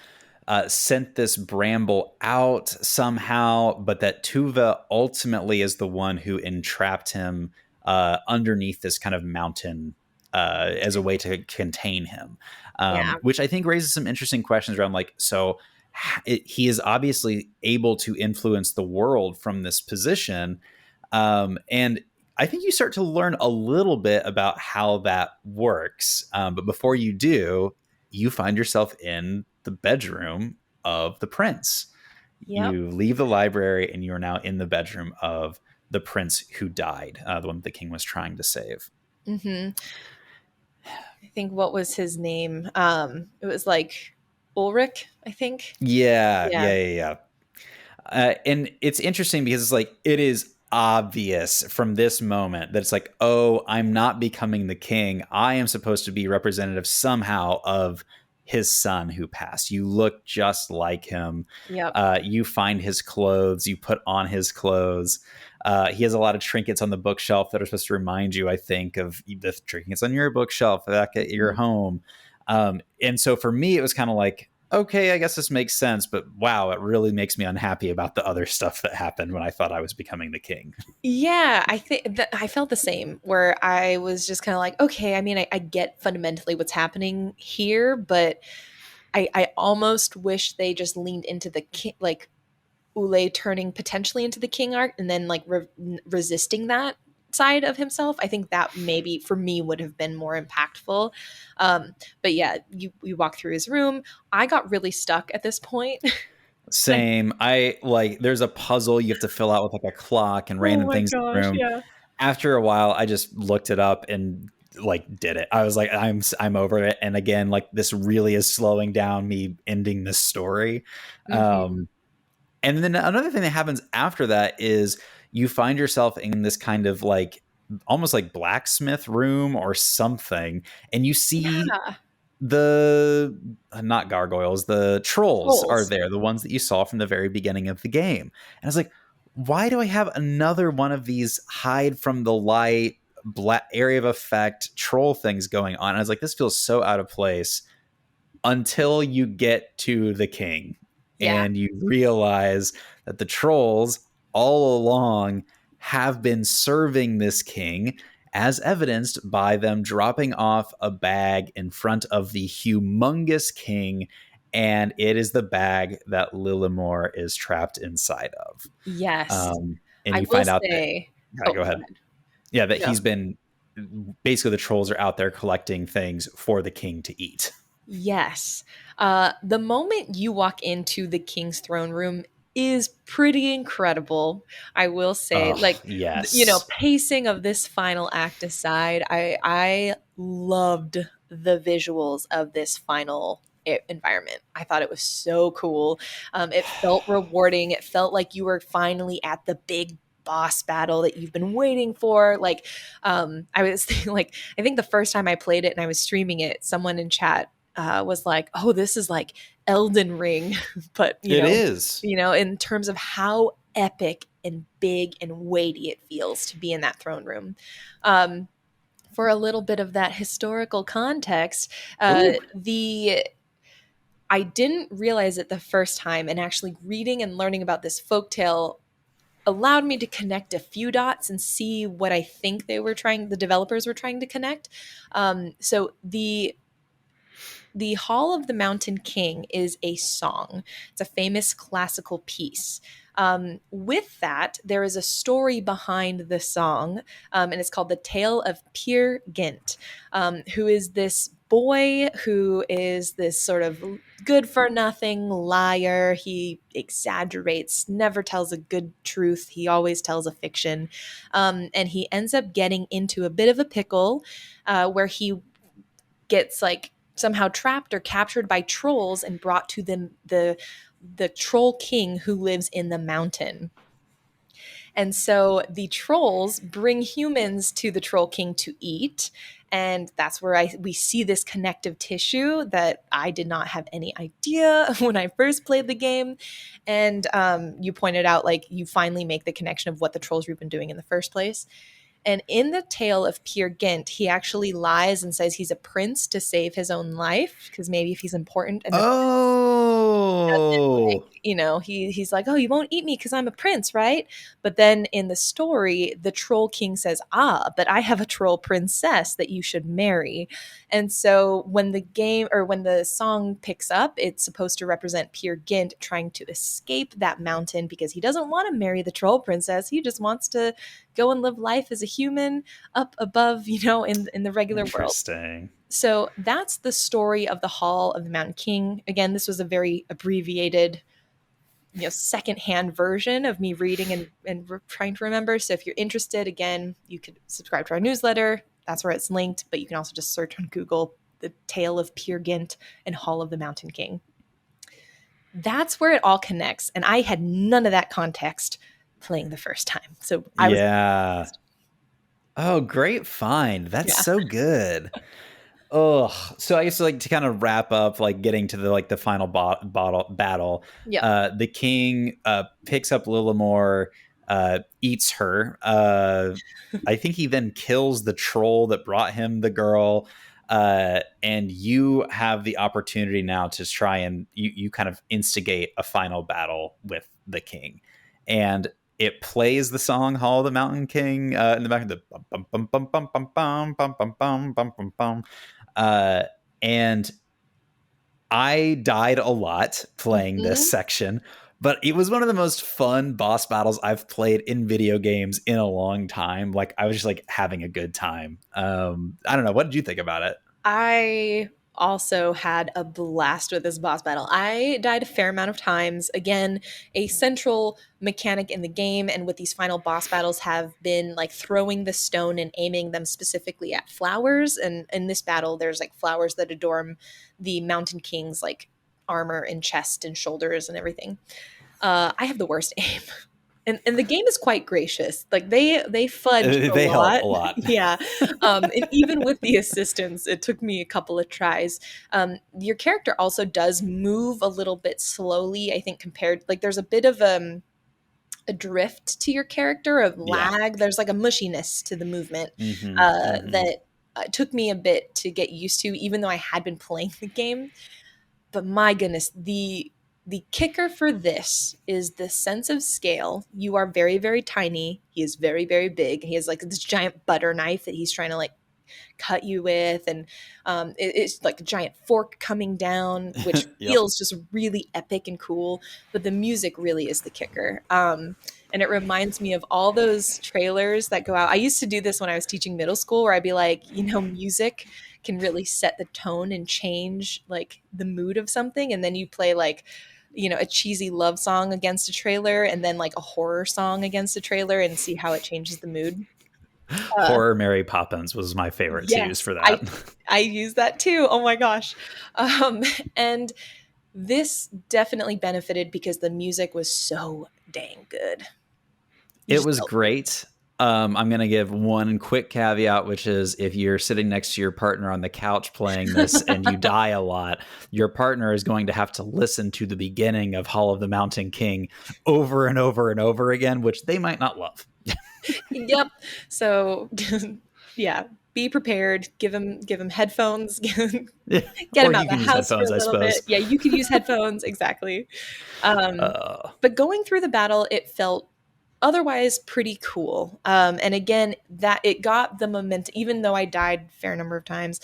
sent this bramble out somehow, but that Tuva ultimately is the one who entrapped him underneath this kind of mountain as a way to contain him, Yeah. which I think raises some interesting questions around like so. He is obviously able to influence the world from this position, and I think you start to learn a little bit about how that works. But before you do, you find yourself in the bedroom of the prince. Yep. You leave the library and you are now in the bedroom of the prince who died, the one that the king was trying to save. Hmm. I think what was his name? It was like Ulrich, I think. Yeah, Yeah. yeah, yeah, yeah. And it's interesting because it's like it is obvious from this moment that it's like, oh, I'm not becoming the king. I am supposed to be representative somehow of his son who passed. You look just like him. Yep. You find his clothes. You put on his clothes. He has a lot of trinkets on the bookshelf that are supposed to remind you, I think, of the trinkets on your bookshelf back at your Mhm. home. And so for me, it was kind of like, okay, I guess this makes sense, but wow, it really makes me unhappy about the other stuff that happened when I thought I was becoming the king. Yeah, I think that I felt the same where I was just kind of like, okay, I mean, I get fundamentally what's happening here, but I almost wish they just leaned into the king, like Ule turning potentially into the king arc and then like resisting that side of himself. I think that maybe for me would have been more impactful. But yeah, you walk through his room. I got really stuck at this point. Same. I like there's a puzzle you have to fill out with like a clock and Oh random my things in the gosh, room. yeah. After a while, I just looked it up and like did it. I was like, I'm over it. And again, like this really is slowing down me ending this story. Mm-hmm. And then another thing that happens after that is you find yourself in this kind of like almost like blacksmith room or something, and you see Yeah. the not gargoyles, the trolls are Trolls. there, the ones that you saw from the very beginning of the game. And I was like, why do I have another one of these hide from the light, black area of effect troll things going on? And I was like, this feels so out of place until you get to the king Yeah. and you realize that the trolls all along have been serving this king, as evidenced by them dropping off a bag in front of the humongous king, and it is the bag that Lillimore is trapped inside of. Yes. And I you will find out that, say, yeah, oh, go go ahead. ahead. Yeah, that No. he's been basically the trolls are out there collecting things for the king to eat. Yes. The moment you walk into the king's throne room is pretty incredible. I will say, Oh, like, yes. pacing of this final act aside, I loved the visuals of this final environment. I thought it was so cool. It felt rewarding. It felt like you were finally at the big boss battle that you've been waiting for. Like, I was thinking, like, I think the first time I played it and I was streaming it, someone in chat was like, "Oh, this is like Elden Ring," but It is. in terms of how epic and big and weighty it feels to be in that throne room. Um, for a little bit of that historical context, Ooh. the I didn't realize it the first time, and actually reading and learning about this folktale allowed me to connect a few dots and see what I think the developers were trying to connect. So the Hall of the Mountain King is a song. It's a famous classical piece. With that, there is a story behind the song, and it's called The Tale of Peer Gynt, who is this boy who is this sort of good for nothing liar. He exaggerates, never tells a good truth. He always tells a fiction. And he ends up getting into a bit of a pickle where he gets like somehow trapped or captured by trolls and brought to the troll king who lives in the mountain. And so the trolls bring humans to the troll king to eat. And that's where we see this connective tissue that I did not have any idea when I first played the game. And you pointed out, like, you finally make the connection of what the trolls were been doing in the first place. And in the tale of Peer Gynt, he actually lies and says he's a prince to save his own life because maybe if he's important and the Oh. he's like, oh, you won't eat me because I'm a prince, right? But then in the story, the troll king says, ah, but I have a troll princess that you should marry. And so when the song picks up, it's supposed to represent Peer Gynt trying to escape that mountain because he doesn't want to marry the troll princess. He just wants to go and live life as a human up above, in the regular world. Interesting. So that's the story of the Hall of the Mountain King. Again, this was a very abbreviated, secondhand version of me reading and trying to remember. So if you're interested, again, you could subscribe to our newsletter. That's where it's linked. But you can also just search on Google the Tale of Peer Gynt and Hall of the Mountain King. That's where it all connects. And I had none of that context playing the first time. So I was Yeah. Oh, great find. That's yeah. so good. Oh, so I guess like to kind of wrap up, like getting to the final battle. Yep. The king picks up Lillimore, eats her. I think he then kills the troll that brought him the girl. And you have the opportunity now to try and you kind of instigate a final battle with the king, and it plays the song "Hall of the Mountain King" in the back of the bum bum bum bum bum bum bum bum bum bum bum bum. And I died a lot playing this Mhm. section, But it was one of the most fun boss battles I've played in video games in a long time. Like I was just like having a good time. I don't know. What did you think about it? I also had a blast with this boss battle. I died a fair amount of times. Again, a central mechanic in the game and with these final boss battles have been like throwing the stone and aiming them specifically at flowers. And in this battle, there's like flowers that adorn the Mountain King's like armor and chest and shoulders and everything. I have the worst aim. And the game is quite gracious. Like they fudged a They help lot. a lot. Yeah. And even with the assistance, it took me a couple of tries. Your character also does move a little bit slowly, I think, compared like there's a bit of a drift to your character of Yeah. lag. There's like a mushiness to the movement Mm-hmm. that took me a bit to get used to, even though I had been playing the game. But my goodness, the kicker for this is the sense of scale. You are very, very tiny. He is very, very big. He has like this giant butter knife that he's trying to like cut you with, and it's like a giant fork coming down, which Yep. feels just really epic and cool. But the music really is the kicker. And it reminds me of all those trailers that go out. I used to do this when I was teaching middle school, where I'd be like, music can really set the tone and change like the mood of something, and then you play like a cheesy love song against a trailer and then like a horror song against a trailer and see how it changes the mood. Horror Mary Poppins was my favorite to use Yes, for I that. I use that too. Oh my gosh. And this definitely benefited because the music was so dang good. You It just was felt great. I'm going to give one quick caveat, which is if you're sitting next to your partner on the couch playing this and you die a lot, your partner is going to have to listen to the beginning of Hall of the Mountain King over and over and over again, which they might not love. Yep. So yeah, be prepared. Give him headphones. Get Or him out you of the can use house for headphones, a I little bit. suppose. Yeah, you could use headphones exactly. Um, Uh, but going through the battle, it felt otherwise pretty cool. And again, that it got the momentum, even though I died a fair number of times,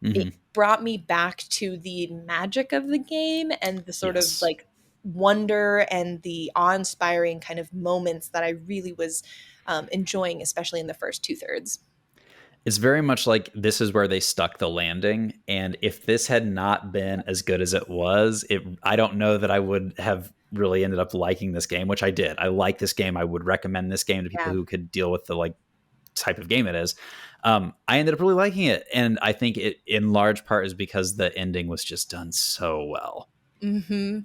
it mhm. brought me back to the magic of the game and the sort of Yes. like wonder and the awe-inspiring kind of moments that I really was enjoying, especially in the first two-thirds. It's very much like this is where they stuck the landing. And if this had not been as good as it was, I don't know that I would have really ended up liking this game, which I did. I like this game. I would recommend this game to people Yeah. who could deal with the like type of game it is. I ended up really liking it. And I think it in large part is because the ending was just done so well. hmm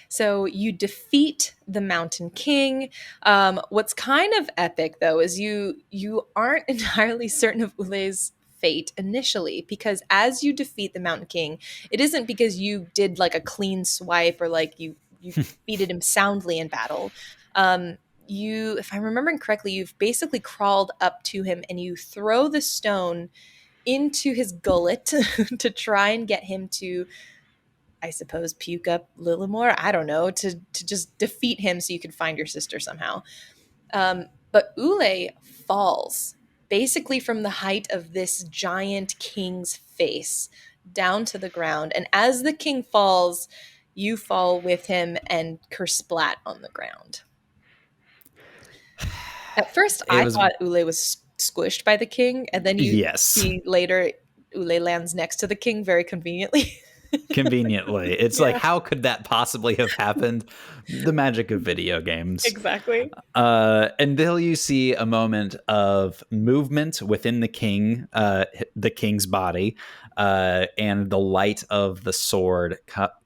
So you defeat the Mountain King. What's kind of epic though is you aren't entirely certain of Ule's fate initially, because as you defeat the Mountain King, it isn't because you did like a clean swipe or like you defeated him soundly in battle. If I'm remembering correctly, you've basically crawled up to him and you throw the stone into his gullet to try and get him to, I suppose, puke up Lillimore. I don't know, to just defeat him so you can find your sister somehow. But Ule falls basically from the height of this giant king's face down to the ground. And as the king falls, you fall with him and kersplat on the ground. At first, It I was, thought Ule was squished by the king, and then you yes. see later Ule lands next to the king very conveniently. Conveniently. It's like, Yeah, how could that possibly have happened? The magic of video games. exactly. Until you see a moment of movement within the king's body, and the light of the sword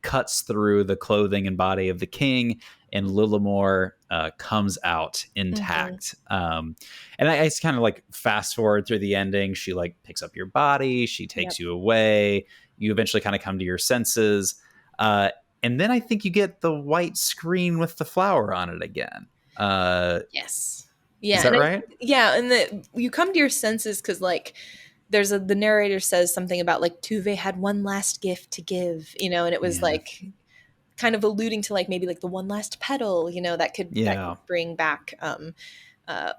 cuts through the clothing and body of the king, and Lillimore comes out hmm intact. And I just kind of like fast forward through the ending. She like picks up your body, she Yep. takes you away. You eventually kind of come to your senses. And then I think you get the white screen with the flower on it again. Yes. Is Yeah, that and right? you come to your senses because like the narrator says something about like Tuve had one last gift to give, and it was Yeah. like kind of alluding to like maybe like the one last petal, that could Yeah. bring back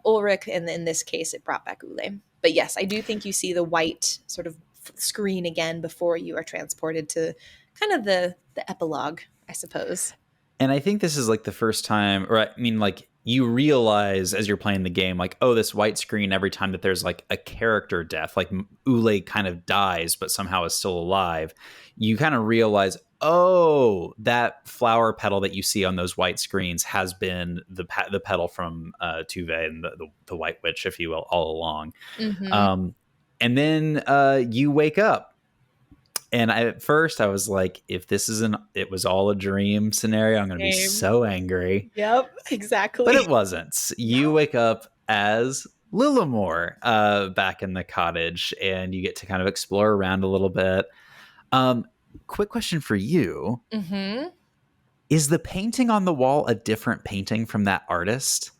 Ulrich, and in this case, it brought back Ule. But yes, I do think you see the white sort of screen again before you are transported to kind of the epilogue, I suppose. And I think this is like the first time, or I mean, like you realize as you're playing the game, like, oh, this white screen every time that there's like a character death, like Ule kind of dies, but somehow is still alive. You kind of realize, oh, that flower petal that you see on those white screens has been the petal from Tuve and the White Witch, if you will, all along. Mm-hmm. And then you wake up. And at first I was like, if this isn't, it was all a dream scenario, I'm going to be Same. so angry. Yep, But exactly. it wasn't. You No. wake up as Lillimore back in the cottage, and you get to kind of explore around a little bit. Quick question for you. Mm-hmm. Is the painting on the wall a different painting from that artist?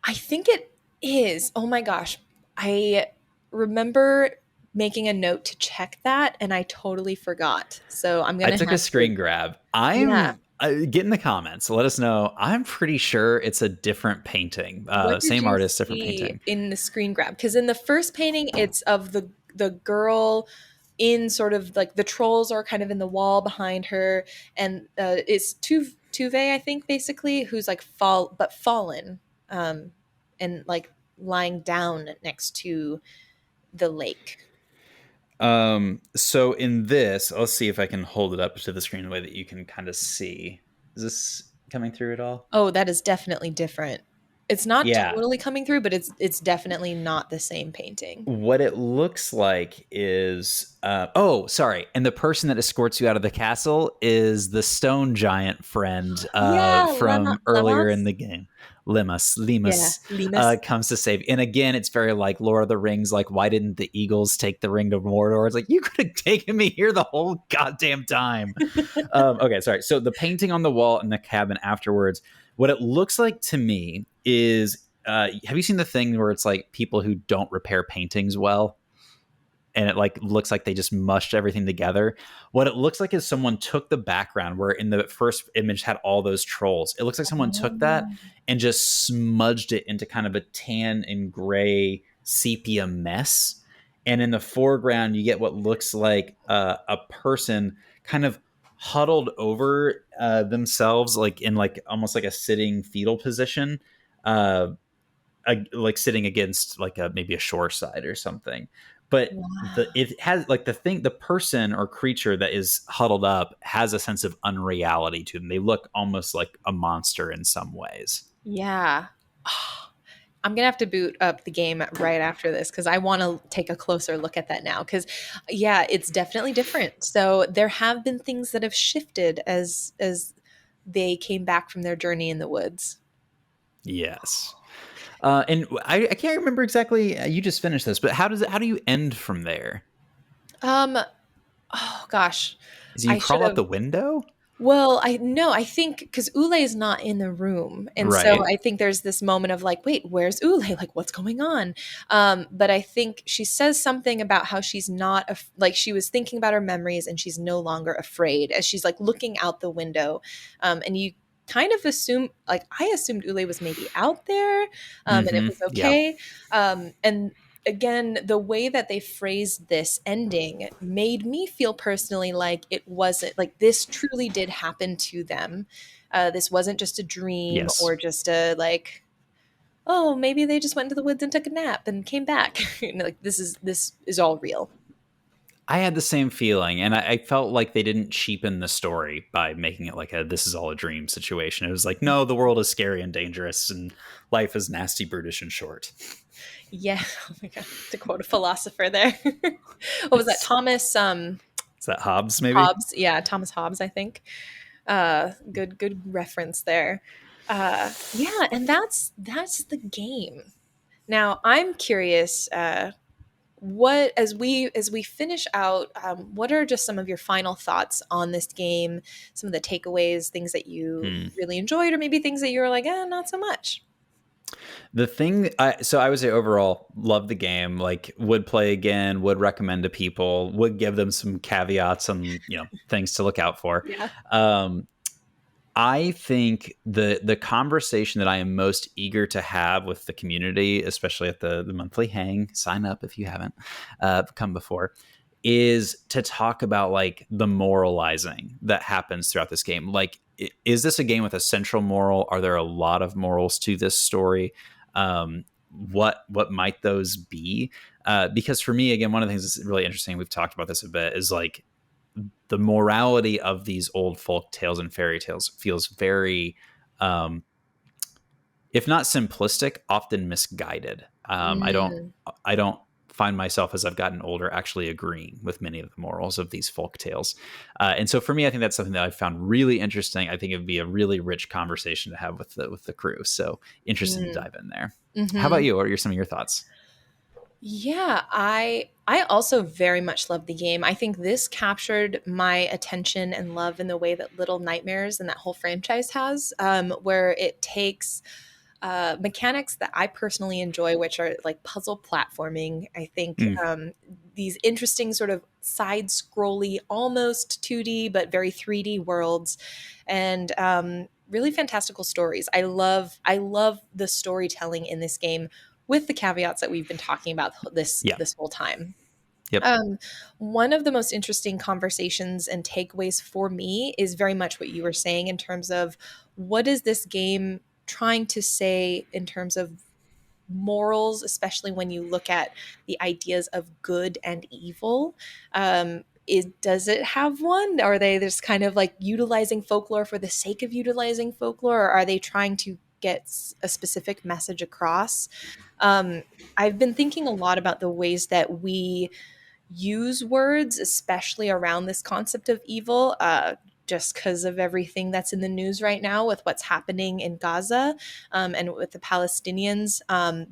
I think it is. Oh my gosh. I remember making a note to check that and I totally forgot. So I'm I going to took a have to, screen grab. yeah. Get in the comments. Let us know. I'm pretty sure it's a different painting. What did Same you artist, different see painting. in the screen grab? Because in the first painting, it's of the girl in sort of like the trolls are kind of in the wall behind her, and it's Tuve, I think, basically, who's like fallen, um, and like lying down next to the lake. So in this, let's see if I can hold it up to the screen the way that you can kind of see. Is this coming through at all? Oh, that is definitely different. It's not Yeah. totally coming through, but it's definitely not the same painting. What it looks like is, oh, sorry. And the person that escorts you out of the castle is the stone giant friend Yeah, from earlier in Lemas. the game. Lemus, Yeah, Lemus Lemus. comes to save. And again, it's very like Lord of the Rings. Like, why didn't the Eagles take the ring to Mordor? It's like, you could have taken me here the whole goddamn time. Okay, sorry. So the painting on the wall in the cabin afterwards, what it looks like to me is have you seen the thing where it's like people who don't repair paintings well, and it like looks like they just mushed everything together? What it looks like is someone took the background where in the first image had all those trolls. It looks like someone took that Oh. and just smudged it into kind of a tan and gray sepia mess. And in the foreground, you get what looks like a person kind of huddled over themselves, like in like almost like a sitting fetal position. Uh, like sitting against like a maybe a shore side or something. But Wow. it has like the person or creature that is huddled up has a sense of unreality to them. They look almost like a monster in some ways. Yeah. I'm gonna have to boot up the game right after this because I want to take a closer look at that now. Because, yeah, it's definitely different. So there have been things that have shifted as they came back from their journey in the woods. Yes. And I can't remember exactly. You just finished this, but how do you end from there? Um. Oh gosh, Is you I should crawl out have. the window? Well, I no, I think because Ule is not in the room, and so Right. I think there's this moment of like, wait, where's Ule? Like, what's going on? But I think she says something about how she's not like she was thinking about her memories, and she's no longer afraid as she's like looking out the window, and you kind of assume like I assumed Ule was maybe out there, and it was Yeah. okay, and again, the way that they phrased this ending made me feel personally like it wasn't like this truly did happen to them. This wasn't just a dream Yes. or just a like, oh, maybe they just went into the woods and took a nap and came back. Like this is all real. I had the same feeling, and I felt like they didn't cheapen the story by making it like a "this is all a dream" situation. It was like, no, the world is scary and dangerous, and life is nasty, brutish, and short. Yeah. Oh my god. To quote a philosopher there. What was that? Is Thomas that Hobbes? Maybe. Hobbes. Yeah, Thomas Hobbes, I think. Good reference there. Yeah, and that's the game. Now I'm curious. What as we finish out, what are just some of your final thoughts on this game? Some of the takeaways, things that you Hmm. really enjoyed, or maybe things that you were like, not so much. The thing, so I would say overall, love the game. Like, would play again. Would recommend to people. Would give them some caveats and things to look out for. Yeah. Um, I think the conversation that I am most eager to have with the community, especially at the monthly hang, sign up if you haven't come before, is to talk about like the moralizing that happens throughout this game. Like, is this a game with a central moral? Are there a lot of morals to this story? What might those be? Because for me, again, one of the things that's really interesting, we've talked about this a bit, is like the morality of these old folk tales and fairy tales feels very, if not simplistic, often misguided. Mm. I don't find myself, as I've gotten older, actually agreeing with many of the morals of these folk tales. And so for me, I think that's something that I've found really interesting. I think it would be a really rich conversation to have with the crew. So interested to Mm. dive in there. How Mm-hmm. about you? What are some of your thoughts? Yeah, I also very much love the game. I think this captured my attention and love in the way that Little Nightmares and that whole franchise has, where it takes mechanics that I personally enjoy, which are like puzzle platforming. I think Mm, these interesting sort of side scrolly, almost 2D but very 3D worlds, and really fantastical stories. I love the storytelling in this game, with the caveats that we've been talking about yeah. this whole time. Yep. Um, One of the most interesting conversations and takeaways for me is very much what you were saying in terms of what is this game trying to say in terms of morals, especially when you look at the ideas of good and evil. Does it have one? Are they just kind of like utilizing folklore for the sake of utilizing folklore, or are they trying to get a specific message across? Um, I've been thinking a lot about the ways that we use words, especially around this concept of evil, just because of everything that's in the news right now with what's happening in Gaza, and with the Palestinians.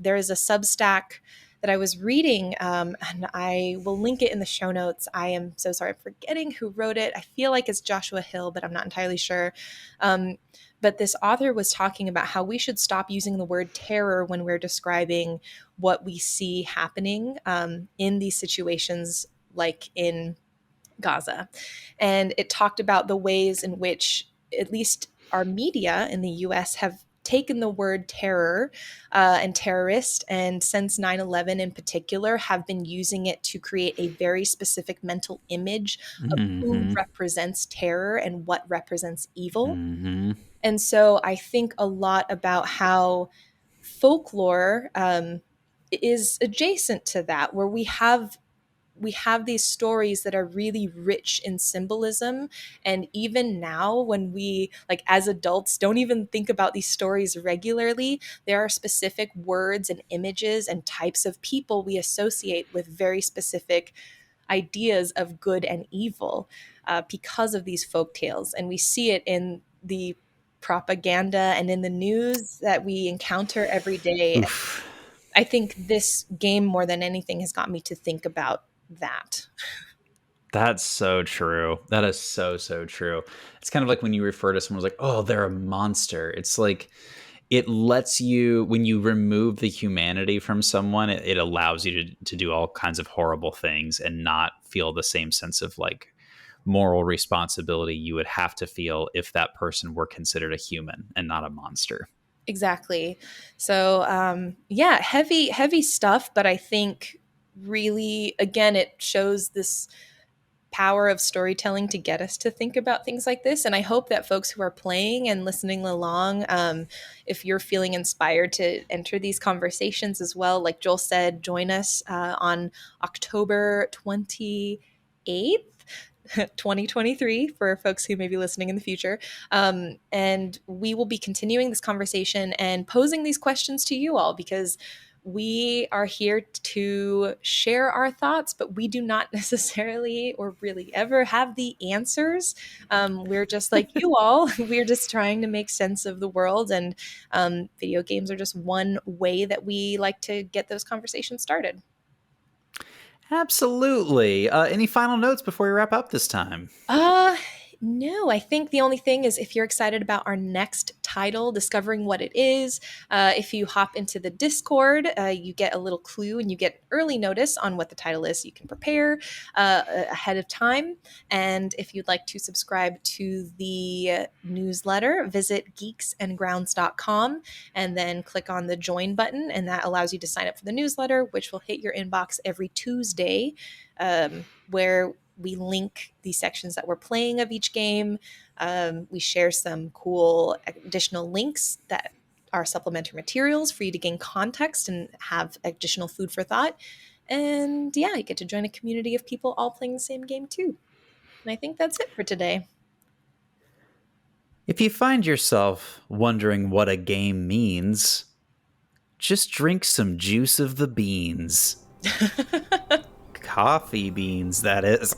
There is a Substack that I was reading, and I will link it in the show notes. I am so sorry, I'm forgetting who wrote it. I feel like it's Joshua Hill, but I'm not entirely sure. Um, but this author was talking about how we should stop using the word terror when we're describing what we see happening in these situations, like in Gaza. And it talked about the ways in which, at least our media in the US, have taken the word terror and terrorist, and since 9/11 in particular, have been using it to create a very specific mental image of who Hmm. represents terror and what represents evil. Hmm. And so I think a lot about how folklore is adjacent to that, where we have these stories that are really rich in symbolism. And even now, when we, like, as adults, don't even think about these stories regularly, there are specific words and images and types of people we associate with very specific ideas of good and evil, because of these folk tales. And we see it in the propaganda and in the news that we encounter every day. Oof. I think this game, more than anything, has got me to think about that. That's so true. That is so, so true. It's kind of like when you refer to someone as like, oh, they're a monster. It's like it lets you, when you remove the humanity from someone, it allows you to do all kinds of horrible things and not feel the same sense of like moral responsibility you would have to feel if that person were considered a human and not a monster. Exactly. So, yeah, heavy stuff, but I think really, again, it shows this power of storytelling to get us to think about things like this. And I hope that folks who are playing and listening along, if you're feeling inspired to enter these conversations as well, like Joel said, join us on October 28th. 2023 for folks who may be listening in the future. And we will be continuing this conversation and posing these questions to you all, because we are here to share our thoughts, but we do not necessarily or really ever have the answers. We're just like you all. We're just trying to make sense of the world, and video games are just one way that we like to get those conversations started. Absolutely. Any final notes before we wrap up this time? Uh No, I think the only thing is if you're excited about our next title, discovering what it is, if you hop into the Discord, you get a little clue and you get early notice on what the title is. So you can prepare ahead of time. And if you'd like to subscribe to the newsletter, visit geeksandgrounds.com and then click on the join button. And that allows you to sign up for the newsletter, which will hit your inbox every Tuesday, where we link the sections that we're playing of each game. We share some cool additional links that are supplementary materials for you to gain context and have additional food for thought. And yeah, you get to join a community of people all playing the same game too. And I think that's it for today. If you find yourself wondering what a game means, just drink some juice of the beans. Coffee beans, that is.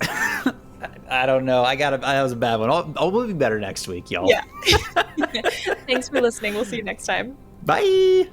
I don't know. That was a bad one. I'll be better next week, y'all. Yeah. Thanks for listening. We'll see you next time. Bye.